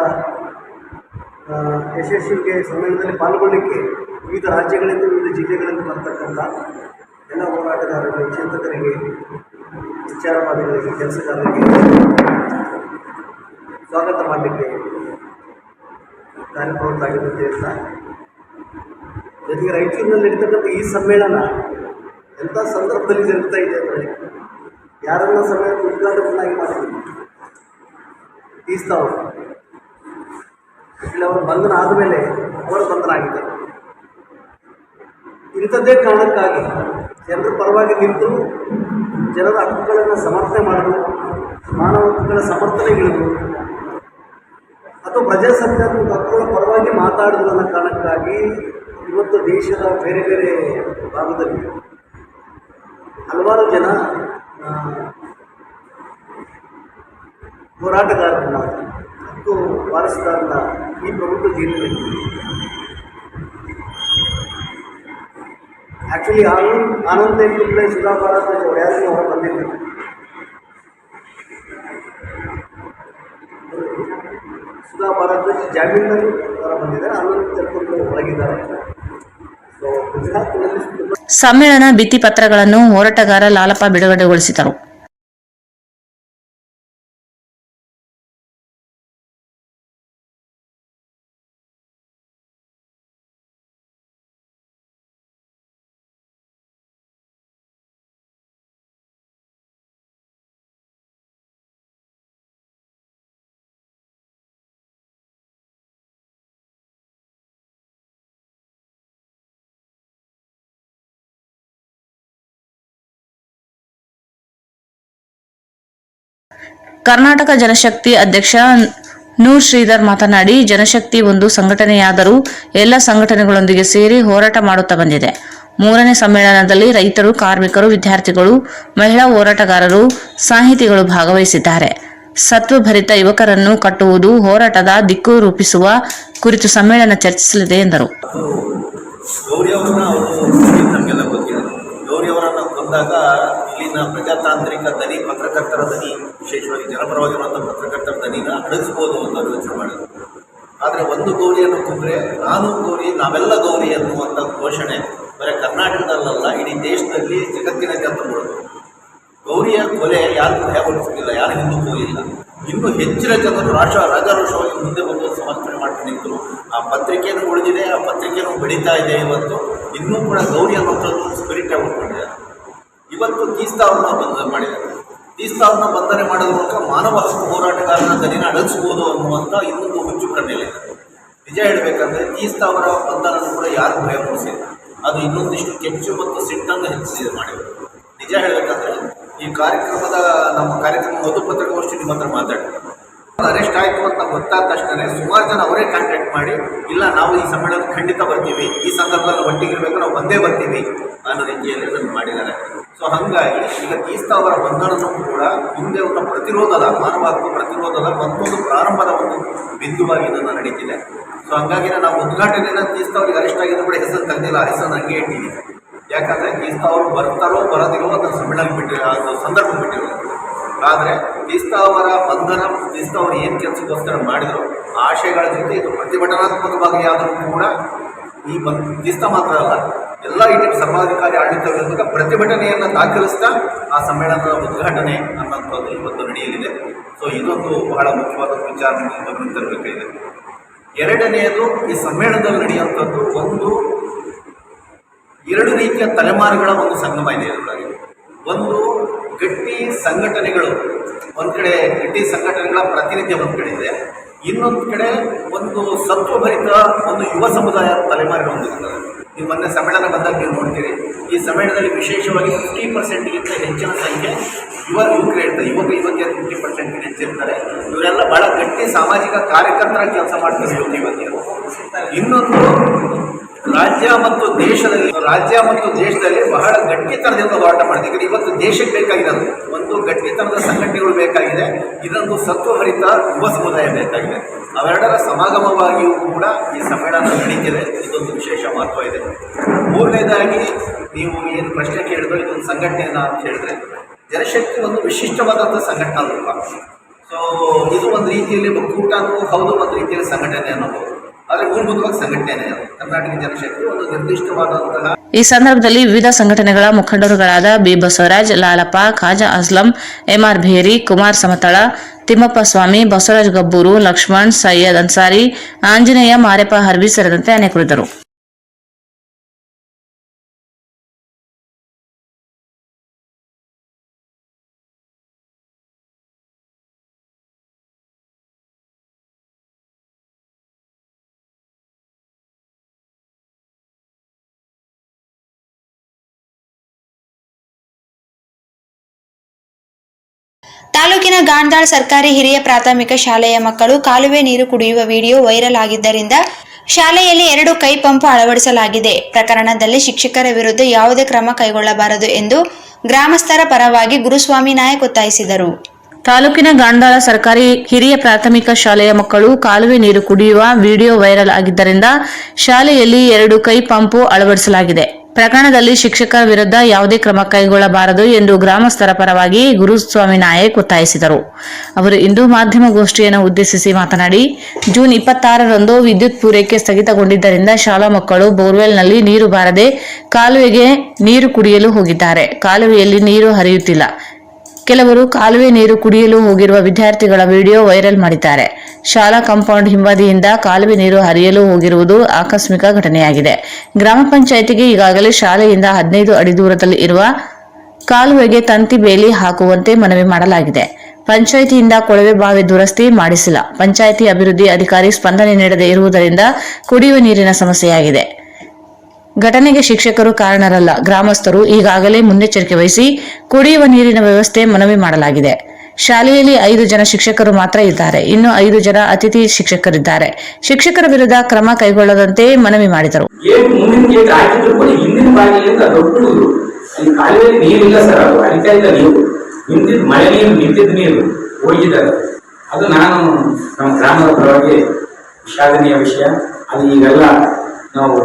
ಯಶಸ್ವಿಗೆ ಸಮ್ಮೇಳನದಲ್ಲಿ ಪಾಲ್ಗೊಳ್ಳಲಿಕ್ಕೆ ವಿವಿಧ ರಾಜ್ಯಗಳಿಂದ, ವಿವಿಧ ಜಿಲ್ಲೆಗಳಿಂದ ಬರ್ತಕ್ಕಂಥ ಎಲ್ಲ ಹೋರಾಟಗಾರರಿಗೆ, ಚಿಂತಕರಿಗೆ, ವಿಚಾರವಾದಿಗಳಿಗೆ, ಕೆಲಸಗಾರರಿಗೆ ಸ್ವಾಗತ ಮಾಡಲಿಕ್ಕೆ ಕಾರ್ಯಪ್ರವೃತ್ತಾಗಿದೆ ಅಂತ ಹೇಳ್ತಾ, ಜೊತೆಗೆ ರಾಯಚೂರಿನಲ್ಲಿ ನಡೀತಕ್ಕಂಥ ಈ ಸಮ್ಮೇಳನ ಎಂಥ ಸಂದರ್ಭದಲ್ಲಿ ಜರುಗ್ತಾ ಇದೆ ಅಂದರೆ, ಯಾರನ್ನ ಸಮ್ಮೇಳನ ಉದ್ಘಾಟಕನಾಗಿ ಮಾಡಿದ್ರು ತೀಸ್ತಾವರು ಇಲ್ಲಿ ಅವರ ಬಂಧನ ಆದಮೇಲೆ ಅವರ ಬಂಧನ ಆಗಿದೆ. ಇಂಥದ್ದೇ ಕಾರಣಕ್ಕಾಗಿ ಜನರ ಪರವಾಗಿ ನಿಂತು ಜನರ ಹಕ್ಕುಗಳನ್ನು ಸಮರ್ಥನೆ ಮಾಡಲು, ಮಾನವ ಹಕ್ಕುಗಳ ಸಮರ್ಥನೆಗಳಿಗೂ ಅಥವಾ ಪ್ರಜಾಸತ್ತಾತ್ಮಕ ಹಕ್ಕುಗಳ ಪರವಾಗಿ ಮಾತಾಡಿದ್ರು ಅನ್ನೋ ಕಾರಣಕ್ಕಾಗಿ ಇವತ್ತು ದೇಶದ ಬೇರೆ ಬೇರೆ ಭಾಗದಲ್ಲಿ ಹಲವಾರು ಜನ ಹೋರಾಟಗಾರರನ್ನ, ಹಕ್ಕು ವಾರಸುದಾರನ ಈ ಪ್ರಭುತ್ವ ಜೈಲಿನಲ್ಲಿ ಆ್ಯಕ್ಚುಲಿ ಆನಂದ್ ಎಂಬುದೇ ಸುಧಾ ಭಾರದ್ವಾಜ್ ಅವರು ಯಾರಿಗೂ ಹೊರ ಬಂದಿಲ್ಲ. ಸುಧಾ ಭಾರದ್ವಾಜ್ ಜಾಮೀನಿನಲ್ಲಿ ಹೊರ ಬಂದಿದ್ದಾರೆ, ಆನಂದ್ ತೆಗೆದುಕೊಂಡು ಹೊರಗಿದ್ದಾರೆ. ಸೊ ಗುಜರಾತ್ನಲ್ಲಿ ಸಮ್ಮೇಳನ ಭಿತ್ತಿ ಪತ್ರಗಳನ್ನು ಹೋರಾಟಗಾರ ಲಾಲಪ್ಪ ಬಿಡುಗಡೆಗೊಳಿಸಿದರು. ಕರ್ನಾಟಕ ಜನಶಕ್ತಿ ಅಧ್ಯಕ್ಷ ನೂರ್ ಶ್ರೀಧರ್ ಮಾತನಾಡಿ, ಜನಶಕ್ತಿ ಒಂದು ಸಂಘಟನೆಯಾದರೂ ಎಲ್ಲ ಸಂಘಟನೆಗಳೊಂದಿಗೆ ಸೇರಿ ಹೋರಾಟ ಮಾಡುತ್ತಾ ಬಂದಿದೆ. 3ನೇ ಸಮ್ಮೇಳನದಲ್ಲಿ ರೈತರು, ಕಾರ್ಮಿಕರು, ವಿದ್ಯಾರ್ಥಿಗಳು, ಮಹಿಳಾ ಹೋರಾಟಗಾರರು, ಸಾಹಿತಿಗಳು ಭಾಗವಹಿಸಿದ್ದಾರೆ. ಸತ್ವಭರಿತ ಯುವಕರನ್ನು ಕಟ್ಟುವುದು, ಹೋರಾಟದ ದಿಕ್ಕು ರೂಪಿಸುವ ಕುರಿತು ಸಮ್ಮೇಳನ ಚರ್ಚಿಸಲಿದೆ ಎಂದರು. ಗೌರಿಯವರನ್ನು ಕೊಂದಾಗ ಇಲ್ಲಿನ ಪ್ರಜಾತಾಂತ್ರಿಕ ದನಿ, ಪತ್ರಕರ್ತರ ದನಿ, ವಿಶೇಷವಾಗಿ ಜನಪರವಾಗಿರುವಂಥ ಪತ್ರಕರ್ತರ ದನಿನ ಅಡಗಿಸ್ಬೋದು ಅಂತ ಯೋಚನೆ ಮಾಡಿದ್ರು. ಆದರೆ ಒಂದು ಗೌರಿಯನ್ನು ಕೊಂದರೆ ನಾನು ಗೌರಿ, ನಾವೆಲ್ಲ ಗೌರಿ ಅನ್ನುವಂಥ ಘೋಷಣೆ ಬರೀ ಕರ್ನಾಟಕದಲ್ಲ, ಇಡೀ ದೇಶದಲ್ಲಿ, ಜಗತ್ತಿನಾದ್ಯಂತ ಮಾಡೋದು. ಗೌರಿಯ ಕೊಲೆ ಯಾರಿಗೂ ಭಯಪಡಿಸಲಿಲ್ಲ, ಯಾರು ಹಿಂದಕ್ಕೂ ಇಲ್ಲ. ಇನ್ನೂ ಹೆಚ್ಚಿನ ಜನರು ರಾಜಾರೋಷವಾಗಿ ಮುಂದೆ ಬಂದು ಸಮರ್ಥನೆ ಮಾಡ್ತಾ ನಿಂತರು. ಆ ಪತ್ರಿಕೆಯನ್ನು ಉಳಿದಿದೆ, ಆ ಪತ್ರಿಕೆಯನ್ನು ಬೆಳೀತಾ ಇದೆ. ಇವತ್ತು ಇನ್ನೂ ಕೂಡ ಗೌರಿ ಅನ್ನೋಂಥದ್ದು ಸ್ಪಿರಿಟ್ ಆಗಿ ಉಳ್ಕೊಂಡಿದ್ದಾರೆ. ಇವತ್ತು ತೀಸ್ತಾ ಅವ್ರನ್ನ ಬಂಧನ ಮಾಡಿದ್ದಾರೆ. ತೀಸ್ತಾ ಅವ್ರನ್ನ ಬಂಧನ ಮಾಡೋದ್ರ ಮೂಲಕ ಮಾನವ ಹಕ್ಕು ಹೋರಾಟಗಾರನ ದನಿನ ಅಡಗಿಸ್ಬೋದು ಅನ್ನುವಂಥ ಇನ್ನೊಂದು ಹುಚ್ಚು ಕಣ್ಣಲ್ಲಿದೆ. ನಿಜ ಹೇಳಬೇಕಂದ್ರೆ ತೀಸ್ತಾ ಅವರ ಬಂಧನ ಕೂಡ ಯಾರು ಭಯ ಮೂಡಿಸಿಲ್ಲ. ಅದು ಇನ್ನೊಂದಿಷ್ಟು ಕೆಚ್ಚು ಮತ್ತು ಸಿಟ್ಟನ್ನು ಹೆಚ್ಚಿಸಿ ಮಾಡಿದರು. ನಿಜ ಹೇಳಬೇಕಂದ್ರೆ ಈ ನಮ್ಮ ಕಾರ್ಯಕ್ರಮ ಮೊದಲು ಪತ್ರಿಕಾಗೋಷ್ಠಿ ನಿಮ್ಮ ಹತ್ರ ಮಾತಾಡಿದ್ರು. ಅರೆಸ್ಟ್ ಆಯಿತು ಅಂತ ಗೊತ್ತಾದ ತಕ್ಷಣ ಸುಮಾರು ಜನ ಅವರೇ ಕಾಂಟ್ಯಾಕ್ಟ್ ಮಾಡಿ, ಇಲ್ಲ ನಾವು ಈ ಸಮ್ಮೇಳನ ಖಂಡಿತ ಬರ್ತೀವಿ, ಈ ಸಂದರ್ಭದಲ್ಲಿ ಒಟ್ಟಿಗಿರ್ಬೇಕು, ನಾವು ಬಂದೇ ಬರ್ತೀವಿ ಅನ್ನೋ ರೀತಿಯಲ್ಲಿ ಅದನ್ನು ಮಾಡಿದ್ದಾರೆ. ಸೊ ಹಾಗಾಗಿ ಈಗ ತೀಸ್ತಾ ಅವರ ಬಂಧನನೂ ಕೂಡ ಮುಂದೆ ಒಂದು ಪ್ರತಿರೋಧದ ಮಾನವ ಹಕ್ಕು ಪ್ರತಿರೋಧದ ಮತ್ತೊಂದು ಪ್ರಾರಂಭದ ಒಂದು ಬಿಂದುವಾಗಿ ಇದನ್ನು ನಡೀತಿದೆ. ಸೊ ಹಾಗಾಗಿ ನಾವು ಉದ್ಘಾಟನೆಯನ್ನು ತೀಸ್ತಾ ಅವರಿಗೆ ಅರೆಸ್ಟ್ ಆಗಿದ್ದು ಕೂಡ ಹೆಸರು ತೆಗೆದಿಲ್ಲ, ಹೆಸರನ್ನು ಹಂಗೆ ಇಟ್ಟಿದ್ದೀವಿ. ಯಾಕಂದರೆ ತೀಸ್ತಾ ಅವರು ಬರ್ತಾರೋ ಬರೋದಿರೋ ಅದರ ಸಮ್ಮೇಳನ ಬಿಟ್ಟಿರೋ ಅದು ಸಂದರ್ಭ ಬಿಟ್ಟಿರೋದು. ಆದರೆ ತೀಸ್ತಾ ಅವರ ಬಂಧನ, ತೀಸ್ತಾ ಅವರು ಏನು ಕೆಲಸಕ್ಕೋಸ್ಕರ ಮಾಡಿದ್ರು ಆ ಆಶಯಗಳ ಜೊತೆ ಇದು ಪ್ರತಿಭಟನಾತ್ಮಕವಾಗಿ ಆದರೂ ಕೂಡ ಈ ತೀಸ್ತಾ ಮಾತ್ರ ಅಲ್ಲ, ಎಲ್ಲ ಇಡೀ ಸರ್ವಾಧಿಕಾರಿ ಆಡಳಿತ ವಿರುದ್ಧ ಪ್ರತಿಭಟನೆಯನ್ನು ದಾಖಲಿಸ್ತಾ ಆ ಸಮ್ಮೇಳನದ ಉದ್ಘಾಟನೆ ಅನ್ನೋಂಥದ್ದು ಇವತ್ತು ನಡೆಯಲಿದೆ. ಸೊ ಇದೊಂದು ಬಹಳ ಮುಖ್ಯವಾದ ವಿಚಾರ ಗಮನ ತರಬೇಕಾಗಿದೆ. ಎರಡನೆಯದು, ಈ ಸಮ್ಮೇಳನದಲ್ಲಿ ನಡೆಯುವಂಥದ್ದು ಎರಡು ರೀತಿಯ ತಲೆಮಾರುಗಳ ಒಂದು ಸಂಗಮ ಇದೆ ಇದರಲ್ಲಿ. ಒಂದು ಗಟ್ಟಿ ಸಂಘಟನೆಗಳು, ಒಂದು ಕಡೆ ಗಟ್ಟಿ ಸಂಘಟನೆಗಳ ಪ್ರಾತಿನಿಧ್ಯ ಒಂದು ಕಡೆ ಇದೆ, ಇನ್ನೊಂದು ಕಡೆ ಒಂದು ಸತ್ವಭರಿತ ಒಂದು ಯುವ ಸಮುದಾಯ ತಲೆಮಾರುಗಳು ಹೊಂದಿರುತ್ತದೆ. ನೀವು ಮೊನ್ನೆ ಸಮ್ಮೇಳನ ಬಂದಾಗ ನೀವು ನೋಡ್ತೀರಿ, ಈ ಸಮ್ಮೇಳನದಲ್ಲಿ ವಿಶೇಷವಾಗಿ 50%ಗಿಂತ ಹೆಚ್ಚಿನ ಸಂಖ್ಯೆ ಯುವಕರೇ ಇರ್ತಾರೆ. ಯುವತಿಯರು 50% ಹೆಚ್ಚಿರ್ತಾರೆ. ಇವರೆಲ್ಲ ಬಹಳ ಗಟ್ಟಿ ಸಾಮಾಜಿಕ ಕಾರ್ಯಕರ್ತರ ಕೆಲಸ ಮಾಡ್ತಾರೆ ಯುವತಿಯರು. ಇನ್ನೊಂದು ರಾಜ್ಯ ಮತ್ತು ದೇಶದಲ್ಲಿ ಬಹಳ ಗಟ್ಟಿತನದಿಂದ ಹೋರಾಟ ಮಾಡ್ತೀವಿ. ಇವತ್ತು ದೇಶಕ್ಕೆ ಬೇಕಾಗಿರೋದು ಒಂದು ಗಟ್ಟಿತನದ ಸಂಘಟನೆಗಳು ಬೇಕಾಗಿದೆ, ಇದೊಂದು ಸತ್ವಭರಿತ ಯುವ ಸಮುದಾಯ ಬೇಕಾಗಿದೆ. ಅವೆರಡರ ಸಮಾಗಮವಾಗಿಯೂ ಕೂಡ ಈ ಸಮ್ಮೇಳನ ನಡೀತಿದೆ. ಇದೊಂದು ವಿಶೇಷ ಮಹತ್ವ ಇದೆ. ಮೂರನೇದಾಗಿ ನೀವು ಏನು ಪ್ರಶ್ನೆ ಕೇಳಿದ್ರು, ಇದೊಂದು ಸಂಘಟನೆಯನ್ನು ಅಂತ ಹೇಳಿದ್ರೆ, ಜನಶಕ್ತಿ ಒಂದು ವಿಶಿಷ್ಟವಾದಂಥ ಸಂಘಟನಾ ರೂಪ. ಸೊ ಇದು ಒಂದು ರೀತಿಯಲ್ಲಿ ಒಕ್ಕೂಟನೂ ಹೌದು, ಒಂದು ರೀತಿಯಲ್ಲಿ ಸಂಘಟನೆ ಅನ್ನೋದು. ಆದರೆ ಮೂಲಭೂತವಾಗಿ ಸಂಘಟನೆ ಕರ್ನಾಟಕ ಜನಶಕ್ತಿ ಒಂದು ನಿರ್ದಿಷ್ಟವಾದಂತಹ. ಈ ಸಂದರ್ಭದಲ್ಲಿ ವಿವಿಧ ಸಂಘಟನೆಗಳ ಮುಖಂಡರುಗಳಾದ ಬಿ ಬಸವರಾಜ್, ಲಾಲಪ್ಪ, ಖಾಜಾ ಅಸ್ಲಂ, ಎಂಆರ್ ಭೇರಿ, ಕುಮಾರ್ ಸಮತಳ, ತಿಮ್ಮಪ್ಪ ಸ್ವಾಮಿ, ಬಸವರಾಜ್ ಗಬ್ಬೂರು, ಲಕ್ಷ್ಮಣ್, ಸೈಯದ್ ಅನ್ಸಾರಿ, ಆಂಜನೇಯ, ಮಾರೆಪ್ಪ ಹರ್ವಿ ಸೇರಿದಂತೆ ಅನೇಕರಿದ್ದರು. ತಾಲೂಕಿನ ಗಾಂಧಾಳ್ ಸರ್ಕಾರಿ ಹಿರಿಯ ಪ್ರಾಥಮಿಕ ಶಾಲೆಯ ಮಕ್ಕಳು ಕಾಲುವೆ ನೀರು ಕುಡಿಯುವ ವಿಡಿಯೋ ವೈರಲ್ ಆಗಿದ್ದರಿಂದ ಶಾಲೆಯಲ್ಲಿ 2 ಕೈ ಪಂಪ್ ಅಳವಡಿಸಲಾಗಿದೆ. ಪ್ರಕರಣದಲ್ಲಿ ಶಿಕ್ಷಕರ ವಿರುದ್ಧ ಯಾವುದೇ ಕ್ರಮ ಕೈಗೊಳ್ಳಬಾರದು ಎಂದು ಗ್ರಾಮಸ್ಥರ ಪರವಾಗಿ ಗುರುಸ್ವಾಮಿ ನಾಯಕ್ ಒತ್ತಾಯಿಸಿದರು. ತಾಲೂಕಿನ ಗಾಂಧಾಳ ಸರ್ಕಾರಿ ಹಿರಿಯ ಪ್ರಾಥಮಿಕ ಶಾಲೆಯ ಮಕ್ಕಳು ಕಾಲುವೆ ನೀರು ಕುಡಿಯುವ ವಿಡಿಯೋ ವೈರಲ್ ಆಗಿದ್ದರಿಂದ ಶಾಲೆಯಲ್ಲಿ 2 ಕೈ ಪಂಪು ಅಳವಡಿಸಲಾಗಿದೆ. ಪ್ರಕರಣದಲ್ಲಿ ಶಿಕ್ಷಕರ ವಿರುದ್ಧ ಯಾವುದೇ ಕ್ರಮ ಕೈಗೊಳ್ಳಬಾರದು ಎಂದು ಗ್ರಾಮಸ್ಥರ ಪರವಾಗಿ ಗುರುಸ್ವಾಮಿ ನಾಯಕ್ ಒತ್ತಾಯಿಸಿದರು. ಅವರು ಇಂದು ಮಾಧ್ಯಮಗೋಷ್ಠಿಯನ್ನು ಉದ್ದೇಶಿಸಿ ಮಾತನಾಡಿ, ಜೂನ್ 26ರಂದು ವಿದ್ಯುತ್ ಪೂರೈಕೆ ಸ್ಥಗಿತಗೊಂಡಿದ್ದರಿಂದ ಶಾಲಾ ಮಕ್ಕಳು ಬೋರ್ವೆಲ್ನಲ್ಲಿ ನೀರು ಬಾರದೆ ಕಾಲುವೆಗೆ ನೀರು ಕುಡಿಯಲು ಹೋಗಿದ್ದಾರೆ. ಕಾಲುವೆಯಲ್ಲಿ ನೀರು ಹರಿಯುತ್ತಿಲ್ಲ. ಕೆಲವರು ಕಾಲುವೆ ನೀರು ಕುಡಿಯಲು ಹೋಗಿರುವ ವಿದ್ಯಾರ್ಥಿಗಳ ವಿಡಿಯೋ ವೈರಲ್ ಮಾಡಿದ್ದಾರೆ. ಶಾಲಾ ಕಾಂಪೌಂಡ್ ಹಿಂಬದಿಯಿಂದ ಕಾಲುವೆ ನೀರು ಹರಿಯಲು ಹೋಗಿರುವುದು ಆಕಸ್ಮಿಕ ಘಟನೆಯಾಗಿದೆ. ಗ್ರಾಮ ಪಂಚಾಯಿತಿಗೆ ಈಗಾಗಲೇ ಶಾಲೆಯಿಂದ 15 ಅಡಿ ದೂರದಲ್ಲಿ ಇರುವ ಕಾಲುವೆಗೆ ತಂತಿ ಬೇಲಿ ಹಾಕುವಂತೆ ಮನವಿ ಮಾಡಲಾಗಿದೆ. ಪಂಚಾಯಿತಿಯಿಂದ ಕೊಳವೆ ಬಾವಿ ದುರಸ್ತಿ ಮಾಡಿಸಿಲ್ಲ. ಪಂಚಾಯಿತಿ ಅಭಿವೃದ್ಧಿ ಅಧಿಕಾರಿ ಸ್ಪಂದನೆ ನೀಡದೇ ಇರುವುದರಿಂದ ಕುಡಿಯುವ ನೀರಿನ ಸಮಸ್ಯೆಯಾಗಿದೆ. ಘಟನೆಗೆ ಶಿಕ್ಷಕರು ಕಾರಣರಲ್ಲ. ಗ್ರಾಮಸ್ಥರು ಈಗಾಗಲೇ ಮುನ್ನೆಚ್ಚರಿಕೆ ವಹಿಸಿ ಕುಡಿಯುವ ನೀರಿನ ವ್ಯವಸ್ಥೆ ಮನವಿ ಮಾಡಲಾಗಿದೆ. ಶಾಲೆಯಲ್ಲಿ 5 ಜನ ಶಿಕ್ಷಕರು ಮಾತ್ರ ಇದ್ದಾರೆ. ಇನ್ನು 5 ಜನ ಅತಿಥಿ ಶಿಕ್ಷಕರಿದ್ದಾರೆ. ಶಿಕ್ಷಕರ ವಿರುದ್ಧ ಕ್ರಮ ಕೈಗೊಳ್ಳದಂತೆ ಮನವಿ ಮಾಡಿದರು. ಕಾಲುವೆಯಲ್ಲಿ ನೀರಿಲ್ಲ ಸರ್, ಅದು ಹರಿತಾ ಇಲ್ಲ. ನೀರು ನಿಂತಿದ್ದ ಮಳೆ ನೀರು ನಿಂತಿದ್ದ ನೀರು ಹೋಗಿದ್ದಾರೆ. ಅದು ನಾನು ನಮ್ಮ ಗ್ರಾಮದ ಪರವಾಗಿ ವಿಷಾದನೀಯ ವಿಷಯ. ಅದು ಈಗೆಲ್ಲ ನಾವು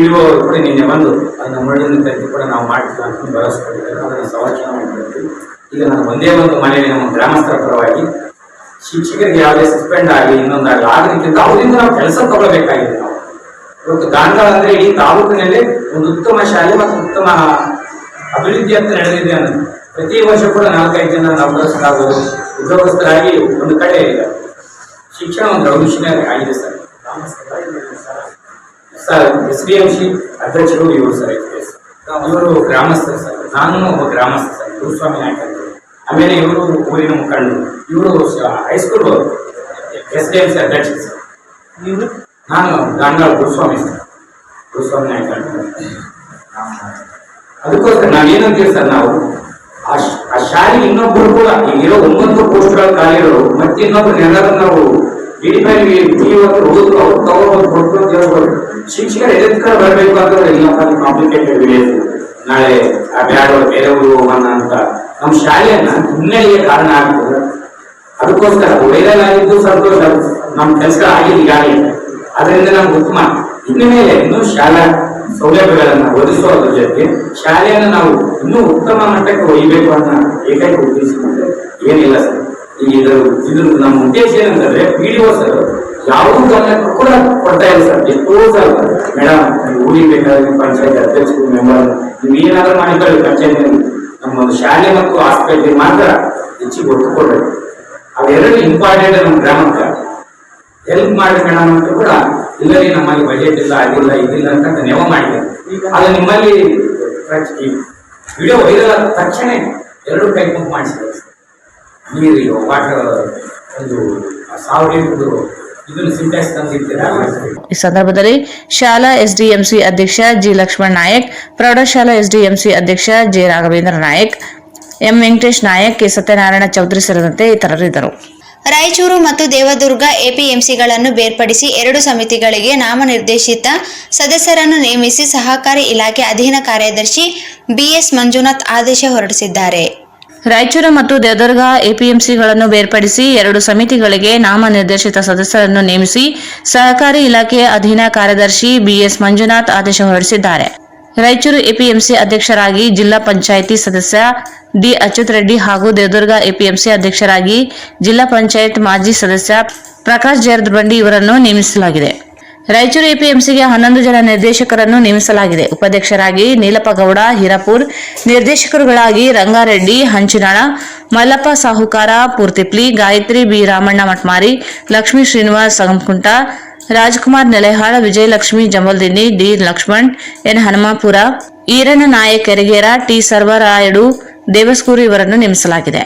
ಇಳುವವರು ಕೂಡ ನಿನ್ನೆ ಬಂದು ಅದನ್ನು ಮುಳ್ಳಿನ ತಂದು ಕೂಡ ನಾವು ಮಾಡ್ತೀವಿ ಅಂತ ಭರವಸೆ ಕೊಟ್ಟಿದ್ದಾರೆ. ಅದನ್ನು ಸಂರಕ್ಷಣೆ ಮಾಡಿರ್ತೀವಿ. ಈಗ ನಾನು ಒಂದೇ ಒಂದು ಮನೆಯಲ್ಲಿ ನಮ್ಮ ಗ್ರಾಮಸ್ಥರ ಪರವಾಗಿ ಶಿಕ್ಷಕರಿಗೆ ಯಾವುದೇ ಸಸ್ಪೆಂಡ್ ಆಗಲಿ ಇನ್ನೊಂದಾಗಲಿ ಆದ್ರಿಂದ ಅವರಿಂದ ನಾವು ಕೆಲಸ ತಗೊಳ್ಬೇಕಾಗಿದೆ. ನಾವು ಇವತ್ತು ಗಾಂಧಾಳ ಅಂದ್ರೆ ಇಡೀ ತಾಲೂಕಿನಲ್ಲಿ ಒಂದು ಉತ್ತಮ ಶಾಲೆ ಮತ್ತು ಉತ್ತಮ ಅಭಿವೃದ್ಧಿ ಅಂತ ನಡೆದಿದೆ ಅನ್ನೋದು. ಪ್ರತಿ ವರ್ಷ ಕೂಡ 4-5 ಜನ ನೌಕರಸ್ಥರಾಗೋದು, ಉದ್ಯೋಗಸ್ಥರಾಗಿ ಒಂದು ಕಡೆ ಶಿಕ್ಷಣ ಒಂದು ರೆವಲ್ಯೂಷನರಿ ಆಗಿದೆ ಸರ್. ಸರ್ SDMC ಅಧ್ಯಕ್ಷರು ಇವರು ಸರ್ ಇವರು ಗ್ರಾಮಸ್ಥರು ಸರ್, ನಾನು ಒಬ್ಬ ಗ್ರಾಮಸ್ಥ ಸರ್, ಗುರುಸ್ವಾಮಿ ನಾಯ್ಕ ಅಂತ. ಆಮೇಲೆ ಇವರು ಊರಿನ ಮುಖಂಡರು, ಇವರು ಹೈಸ್ಕೂಲ್ SDMC ಅಧ್ಯಕ್ಷ ಸರ್. ಇವರು ನಾನು ಗಾಂಧಾಳ ಗುರುಸ್ವಾಮಿ ಸರ್, ಗುರುಸ್ವಾಮಿ ನಾಯ್ಕ ಅಂತ. ಅದಕ್ಕೋಸ್ಕರ ನಾವೇನಂತೀವಿ ಸರ್, ನಾವು ಆ ಶಾಲೆ ಇನ್ನೊಬ್ಬರು ಕೂಡ ಈಗಿರೋ 9 ಪೋಸ್ಟ್ಗಳ ಖಾಲಿಗಳು ಮತ್ತೆ ಇನ್ನೊಬ್ರು ಏನಾದ್ರು ನಾವು ಹೋದ್ರು ಅವ್ರು ತಗೋಬೋದು ಕೊಟ್ಟು ಅಂತ ಹೇಳ್ಬೋದು. ಶಿಕ್ಷಕರು ಎದುರ್ಕೊಂಡು ಬರಬೇಕು ಅಂತಂದ್ರೆ ಇಲ್ಲಪ್ಪ ಕಾಂಪ್ಲಿಕೇಟೆಡ್ ವಿಲೇಜ್, ನಾಳೆ ಆ ಬ್ಯಾಡವರು ಬೇರೆ ಊರು ಹೋಗೋಣ ಅಂತ ನಮ್ಮ ಶಾಲೆಯನ್ನ ಹಿನ್ನೆಲೆಗೆ ಕಾರಣ ಆಗ್ತದೆ. ಅದಕ್ಕೋಸ್ಕರ ವೈರಲ್ ಆಗಿದ್ದು ಸಂತೋಷ, ನಮ್ಮ ಕೆಲಸ ಆಗಿದೆ ಈಗಾಗಲೇ, ಅದರಿಂದ ನಮ್ಗೆ ಉತ್ತಮ. ಇನ್ನು ಮೇಲೆ ಇನ್ನೂ ಶಾಲಾ ಸೌಲಭ್ಯಗಳನ್ನು ಒದಗಿಸೋದ್ರ ಜೊತೆಗೆ ಶಾಲೆಯನ್ನು ನಾವು ಇನ್ನೂ ಉತ್ತಮ ಮಟ್ಟಕ್ಕೆ ಒಯ್ಯಬೇಕು ಅನ್ನೋ ಏಕೈಕ ಉದ್ದೇಶ ಏನಿಲ್ಲ ಸರ್. ಇದ್ರ ನಮ್ಮ ಉದ್ದೇಶ ಏನಂತಂದ್ರೆ PDO ಸರ್ ಯಾವುದೂ ಗಮನಕ್ಕೂ ಕೂಡ ಕೊಡ್ತಾ ಇಲ್ಲ ಸರ್. ಎಷ್ಟೋ ಸರ್ ಮೇಡಮ್ ಊರಿಗೆ ಬೇಕಾದ್ರೆ ಪಂಚಾಯತ್ ಅಧ್ಯಕ್ಷರು ಮೆಂಬರ್ ನೀವು ಏನಾದ್ರೂ ಮಾಡಿಕೊಳ್ಳಿ ಪಂಚಾಯತ್ನಲ್ಲಿ, ನಮ್ಮ ಒಂದು ಶಾಲೆ ಮತ್ತು ಹಾಸ್ಪಿಟಲ್ ಮಾತ್ರ ಹೆಚ್ಚಿಗೆ ಒತ್ತು ಕೊಡ್ಬೇಕು. ಅವೆರಡು ಇಂಪಾರ್ಟೆಂಟ್ ನಮ್ಮ ಗ್ರಾಮಕ್ಕೆ ಹೆಲ್ಪ್ ಮಾಡಿ ಮೇಡಮ್ ಅಂತ ಕೂಡ ಇಲ್ಲರಿ ನಮ್ಮಲ್ಲಿ ಬಜೆಟ್ ಇಲ್ಲ ಅದಿಲ್ಲ ಇದಿಲ್ಲ ಅಂತ ನೆವ ಮಾಡಿದ್ದಾರೆ. ಅದು ನಿಮ್ಮಲ್ಲಿ ವಿಡಿಯೋ ವೈರಲ್ ಆದ ತಕ್ಷಣ 2 ಕೈ ಗುಂಪು ಮಾಡಿಸಿದ್ದಾರೆ. ನೀರು ವಾಟರ್ ಒಂದು 1000 ಇದನ್ನು ಸಿಂಟ್ಯಾಕ್ಸ್ ತಂದಿರ್ತೀರಾ. ಈ ಸಂದರ್ಭದಲ್ಲಿ ಶಾಲಾ SDMC ಅಧ್ಯಕ್ಷ G. ಲಕ್ಷ್ಮಣ್ ನಾಯಕ್, ಪ್ರೌಢಶಾಲಾ SDMC ಅಧ್ಯಕ್ಷ J. Raghavendra Nayak, M. Venkatesh Nayak, K. Satyanarayana Chaudhary ಸೇರಿದಂತೆ ಇತರರಿದ್ದರು. ರಾಯಚೂರು ಮತ್ತು ದೇವದುರ್ಗ APMCಗಳನ್ನು ಬೇರ್ಪಡಿಸಿ 2 ಸಮಿತಿಗಳಿಗೆ ನಾಮನಿರ್ದೇಶಿತ ಸದಸ್ಯರನ್ನು ನೇಮಿಸಿ ಸಹಕಾರಿ ಇಲಾಖೆ ಅಧೀನ ಕಾರ್ಯದರ್ಶಿ BS ಮಂಜುನಾಥ್ ಆದೇಶ ಹೊರಡಿಸಿದ್ದಾರೆ. ರಾಯಚೂರು ಮತ್ತು ದೇವದುರ್ಗ APMCಗಳನ್ನು ಬೇರ್ಪಡಿಸಿ 2 ಸಮಿತಿಗಳಿಗೆ ನಾಮನಿರ್ದೇಶಿತ ಸದಸ್ಯರನ್ನು ನೇಮಿಸಿ ಸಹಕಾರಿ ಇಲಾಖೆಯ ಅಧೀನ ಕಾರ್ಯದರ್ಶಿ BS ಮಂಜುನಾಥ್ ಆದೇಶ ಹೊರಡಿಸಿದ್ದಾರೆ. ರಾಯಚೂರು APMC ಅಧ್ಯಕ್ಷರಾಗಿ ಜಿಲ್ಲಾ ಪಂಚಾಯಿತಿ ಸದಸ್ಯ D. ಅಚ್ಯುತ್ ರೆಡ್ಡಿ ಹಾಗೂ ದೇವದುರ್ಗ APMC ಅಧ್ಯಕ್ಷರಾಗಿ ಜಿಲ್ಲಾ ಪಂಚಾಯತ್ ಮಾಜಿ ಸದಸ್ಯ ಪ್ರಕಾಶ್ ಜಯರ್ದಬಂಡಿ ಇವರನ್ನು ನೇಮಿಸಲಾಗಿದೆ. ರಾಯಚೂರು APMCಗೆ 11 ಜನ ನಿರ್ದೇಶಕರನ್ನು ನೇಮಿಸಲಾಗಿದೆ. ಉಪಾಧ್ಯಕ್ಷರಾಗಿ ನೀಲಪ್ಪಗೌಡ ಹಿರಾಪುರ್, ನಿರ್ದೇಶಕರುಗಳಾಗಿ ರಂಗಾರೆಡ್ಡಿ ಹಂಚಿನಾಳ, ಮಲ್ಲಪ್ಪ ಸಾಹುಕಾರ ಪೂರ್ತಿಪ್ಲಿ, Gayatri B. Ramanna ಮಟ್ಮಾರಿ, Lakshmi Srinivas ಸಂಗಮಕುಂಟ, Rajkumar ನೆಲೆಹಾಳ, Vijayalakshmi ಜಮಲ್ದಿನ್ನಿ, D. Lakshman, N. Hanumapura, Iranna Nayak ಕೆರಗೇರ, T. ಸರ್ವರಾಯಡು ದೇವಸ್ಕೂರು ಇವರನ್ನು ನೇಮಿಸಲಾಗಿದೆ.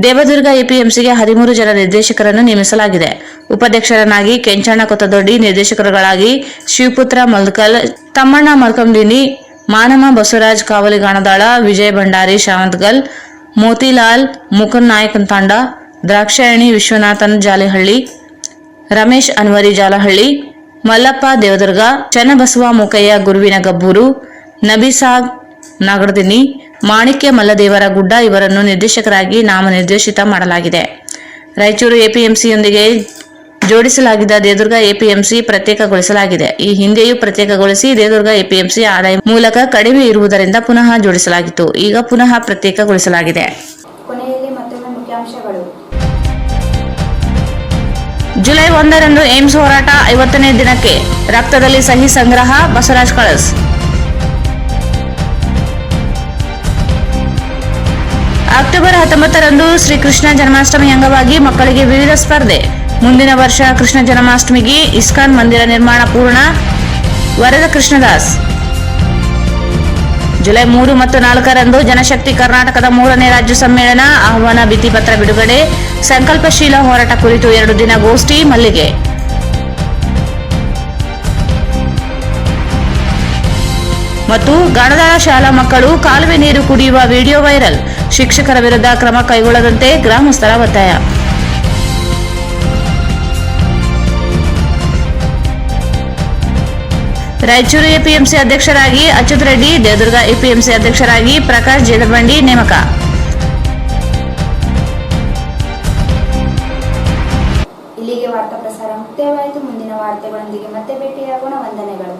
ದೇವದುರ್ಗ APMCಗೆ 13 ಜನ ನಿರ್ದೇಶಕರನ್ನು ನೇಮಿಸಲಾಗಿದೆ. ಉಪಾಧ್ಯಕ್ಷರನ್ನಾಗಿ ಕೆಂಚಣ್ಣ ಕೊತ್ತದೊಡ್ಡಿ, ನಿರ್ದೇಶಕರುಗಳಾಗಿ ಶಿವಪುತ್ರ ಮಲ್ಕಲ್, ತಮ್ಮಣ್ಣ ಮಲ್ಕಂದಿನಿ, ಮಾನಮ ಬಸವರಾಜ್ ಕಾವಲಿಗಾಣದಾಳ, ವಿಜಯ ಭಂಡಾರಿ ಶಾವಂತಗಲ್, ಮೋತಿಲಾಲ್ ಮುಕುಂದ್ ನಾಯಕ್ ತಾಂಡ, ದ್ರಾಕ್ಷಾಯಣಿ ವಿಶ್ವನಾಥನ್ ಜಾಲಿಹಳ್ಳಿ, ರಮೇಶ್ ಅನ್ವರಿ ಜಾಲಹಳ್ಳಿ, ಮಲ್ಲಪ್ಪ ದೇವದುರ್ಗ, ಚನ್ನಬಸವ ಮೂಕಯ್ಯ ಗುರುವಿನ ಗಬ್ಬೂರು, ನಬಿಸಾಗ್ ನಾಗಡದಿನಿ, ಮಾಣಿಕ್ಯ ಮಲ್ಲದೇವರ ಗುಡ್ಡ ಇವರನ್ನು ನಿರ್ದೇಶಕರಾಗಿ ನಾಮನಿರ್ದೇಶಿತ ಮಾಡಲಾಗಿದೆ. ರಾಯಚೂರು APMCಯೊಂದಿಗೆ ಜೋಡಿಸಲಾಗಿದ್ದ ದೇವದುರ್ಗ APMC ಪ್ರತ್ಯೇಕಗೊಳಿಸಲಾಗಿದೆ. ಈ ಹಿಂದೆಯೂ ಪ್ರತ್ಯೇಕಗೊಳಿಸಿ ದೇವದುರ್ಗ APMC ಆದಾಯ ಮೂಲಕ ಕಡಿಮೆ ಇರುವುದರಿಂದ ಪುನಃ ಜೋಡಿಸಲಾಗಿತ್ತು. ಈಗ ಪುನಃ ಪ್ರತ್ಯೇಕಗೊಳಿಸಲಾಗಿದೆ. ಕೊನೆಯಲ್ಲಿ ಮತ್ತೊಮ್ಮೆ ಮುಖ್ಯಾಂಶಗಳು. ಜುಲೈ 1ರಂದು ಏಮ್ಸ್ ಹೋರಾಟ 50ನೇ ದಿನಕ್ಕೆ ರಕ್ತದಲ್ಲಿ ಸಹಿ ಸಂಗ್ರಹ, ಬಸವರಾಜ್ ಕಳಸ್. ಅಕ್ಟೋಬರ್ 19ರಂದು ಶ್ರೀಕೃಷ್ಣ ಜನ್ಮಾಷ್ಟಮಿ ಅಂಗವಾಗಿ ಮಕ್ಕಳಿಗೆ ವಿವಿಧ ಸ್ಪರ್ಧೆ. ಮುಂದಿನ ವರ್ಷ ಕೃಷ್ಣ ಜನ್ಮಾಷ್ಟಮಿಗೆ ಇಸ್ಕಾನ್ ಮಂದಿರ ನಿರ್ಮಾಣ ಪೂರ್ಣ, ವರದ ಕೃಷ್ಣದಾಸ್. ಜುಲೈ 3 ಮತ್ತು 4ರಂದು ಜನಶಕ್ತಿ ಕರ್ನಾಟಕದ 3ನೇ ರಾಜ್ಯ ಸಮ್ಮೇಳನ, ಆಹ್ವಾನ ಭಿತ್ತಿಪತ್ರ ಬಿಡುಗಡೆ, ಸಂಕಲ್ಪಶೀಲ ಹೋರಾಟ ಕುರಿತು 2 ದಿನ ಗೋಷ್ಠಿ, ಮಲ್ಲಿಗೆ. ಮತ್ತು ಗಾಣದಾಳ ಶಾಲಾ ಮಕ್ಕಳು ಕಾಲುವೆ ನೀರು ಕುಡಿಯುವ ವಿಡಿಯೋ ವೈರಲ್, ಶಿಕ್ಷಕರ ವಿರುದ್ಧ ಕ್ರಮ ಕೈಗೊಳ್ಳದಂತೆ ಗ್ರಾಮಸ್ಥರ ಒತ್ತಾಯ. ರಾಯಚೂರು APMC ಅಧ್ಯಕ್ಷರಾಗಿ ಅಚ್ಯುತ್ ರೆಡ್ಡಿ, ದೇವದುರ್ಗ APMC ಅಧ್ಯಕ್ಷರಾಗಿ ಪ್ರಕಾಶ್ ಜಯರ್ದಬಂಡಿ ನೇಮಕ. ಇಲ್ಲಿಗೆ ವಾರ್ತಾ ಪ್ರಸಾರ ಮುಕ್ತಾಯವಾಯಿತು. ಮುಂದಿನ ವಾರ್ತೆಗಳೊಂದಿಗೆ ಮತ್ತೆ ಭೇಟಿಯಾಗೋಣ. ವಂದನೆಗಳು.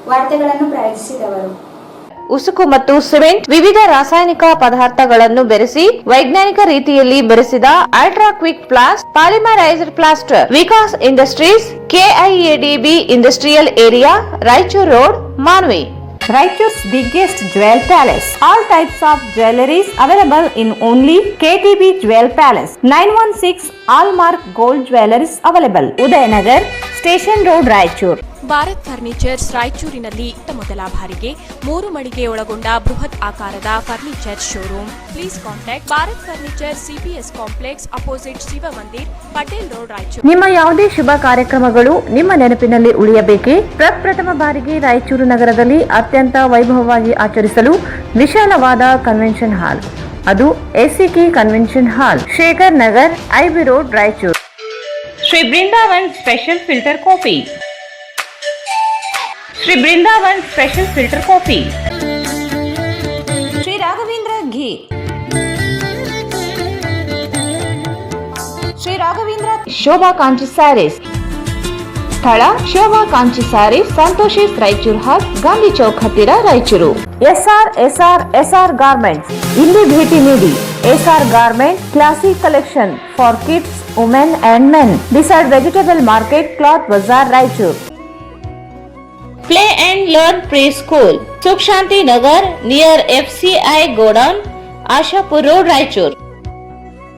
ವಾರ್ತೆಗಳನ್ನು ಪ್ರಾಯೋಜಿಸಿದವರು ಉಸುಕು ಮತ್ತು ಸಿಮೆಂಟ್ ವಿವಿಧ ರಾಸಾಯನಿಕ ಪದಾರ್ಥಗಳನ್ನು ಬೆರೆಸಿ ವೈಜ್ಞಾನಿಕ ರೀತಿಯಲ್ಲಿ ಬೆರೆಸಿದ ultra quick plast polymerised plaster Vikas industries KIADB industrial area Raichur road Manvi. Raichur's biggest jewel palace. All types of jewelries available in only KTB Jewel Palace. 916 Allmark Gold Jewelries available. Udayanagar Station Road, Raichur. Bharat furnitures ರಾಯಚೂರಿನಲ್ಲಿ ಮೊದಲ ಬಾರಿಗೆ 3 ಮಳಿಗೆ ಒಳಗೊಂಡ ಬೃಹತ್ ಆಕಾರದ furniture showroom. Please contact Bharat furniture CPS complex opposite Shiva Mandir Patel road Raichur. ನಿಮ್ಮ ಯಾವುದೇ ಶುಭ ಕಾರ್ಯಕ್ರಮಗಳು ನಿಮ್ಮ ನೆನಪಿನಲ್ಲಿ ಉಳಿಯಬೇಕೇ? ಪ್ರಪ್ರಥಮ ಬಾರಿಗೆ ರಾಯಚೂರು ನಗರದಲ್ಲಿ ಅತ್ಯಂತ ವೈಭವವಾಗಿ ಆಚರಿಸಲು ವಿಶಾಲವಾದ ಕನ್ವೆನ್ಷನ್ ಹಾಲ್, ಅದು ACK convention hall, Shekhar Nagar, IB road, Raichur. Shri Brindavan special filter coffee. Shri Brindavan special filter coffee. Shri Raghavendra ghee. Shri Raghavendra Shobha Kanchi sarees. ಸ್ಥಳ ಶೋಭಾ ಕಾಂಚಿ ಸ್ಯಾರೀಸ್, ಸಂತೋಷಿಸ್ ರಾಯಚೂರು ಹಾಟ್, ಗಾಂಧಿ ಚೌಕ್ ಹತ್ತಿರ, ರಾಯಚೂರು. SR garments. ಇಲ್ಲಿ ಭೇಟಿ ನೀಡಿ. S R garment classic collection for kids, women and men, beside vegetable market, cloth Bazaar, Raichur. Play and Learn Preschool, Sukh Shanti Nagar near FCI Godown, Ashapur Road, Raichur.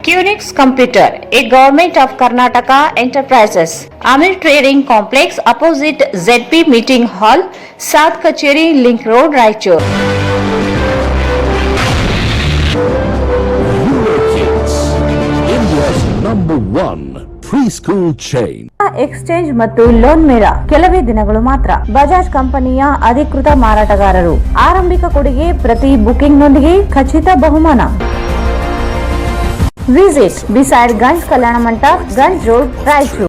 Qnix Computer, a Government of Karnataka Enterprises, Amir Trading Complex opposite ZP Meeting Hall, South Kacheri Link Road, Raichur. Eurokids, India's #1 preschool chain. Exchange ಮತ್ತು ಲೋನ್ ಮೇಳ ಕೆಲವೇ ದಿನಗಳು ಮಾತ್ರ. ಬಜಾಜ್ ಕಂಪನಿಯ ಅಧಿಕೃತ ಮಾರಾಟಗಾರರು. ಆರಂಭಿಕ ಕೊಡುಗೆ ಪ್ರತಿ ಬುಕಿಂಗ್ ನೊಂದಿಗೆ ಖಚಿತ ಬಹುಮಾನ. Visit beside Ganj Kalyana Mantapa, Ganj road, Raichur.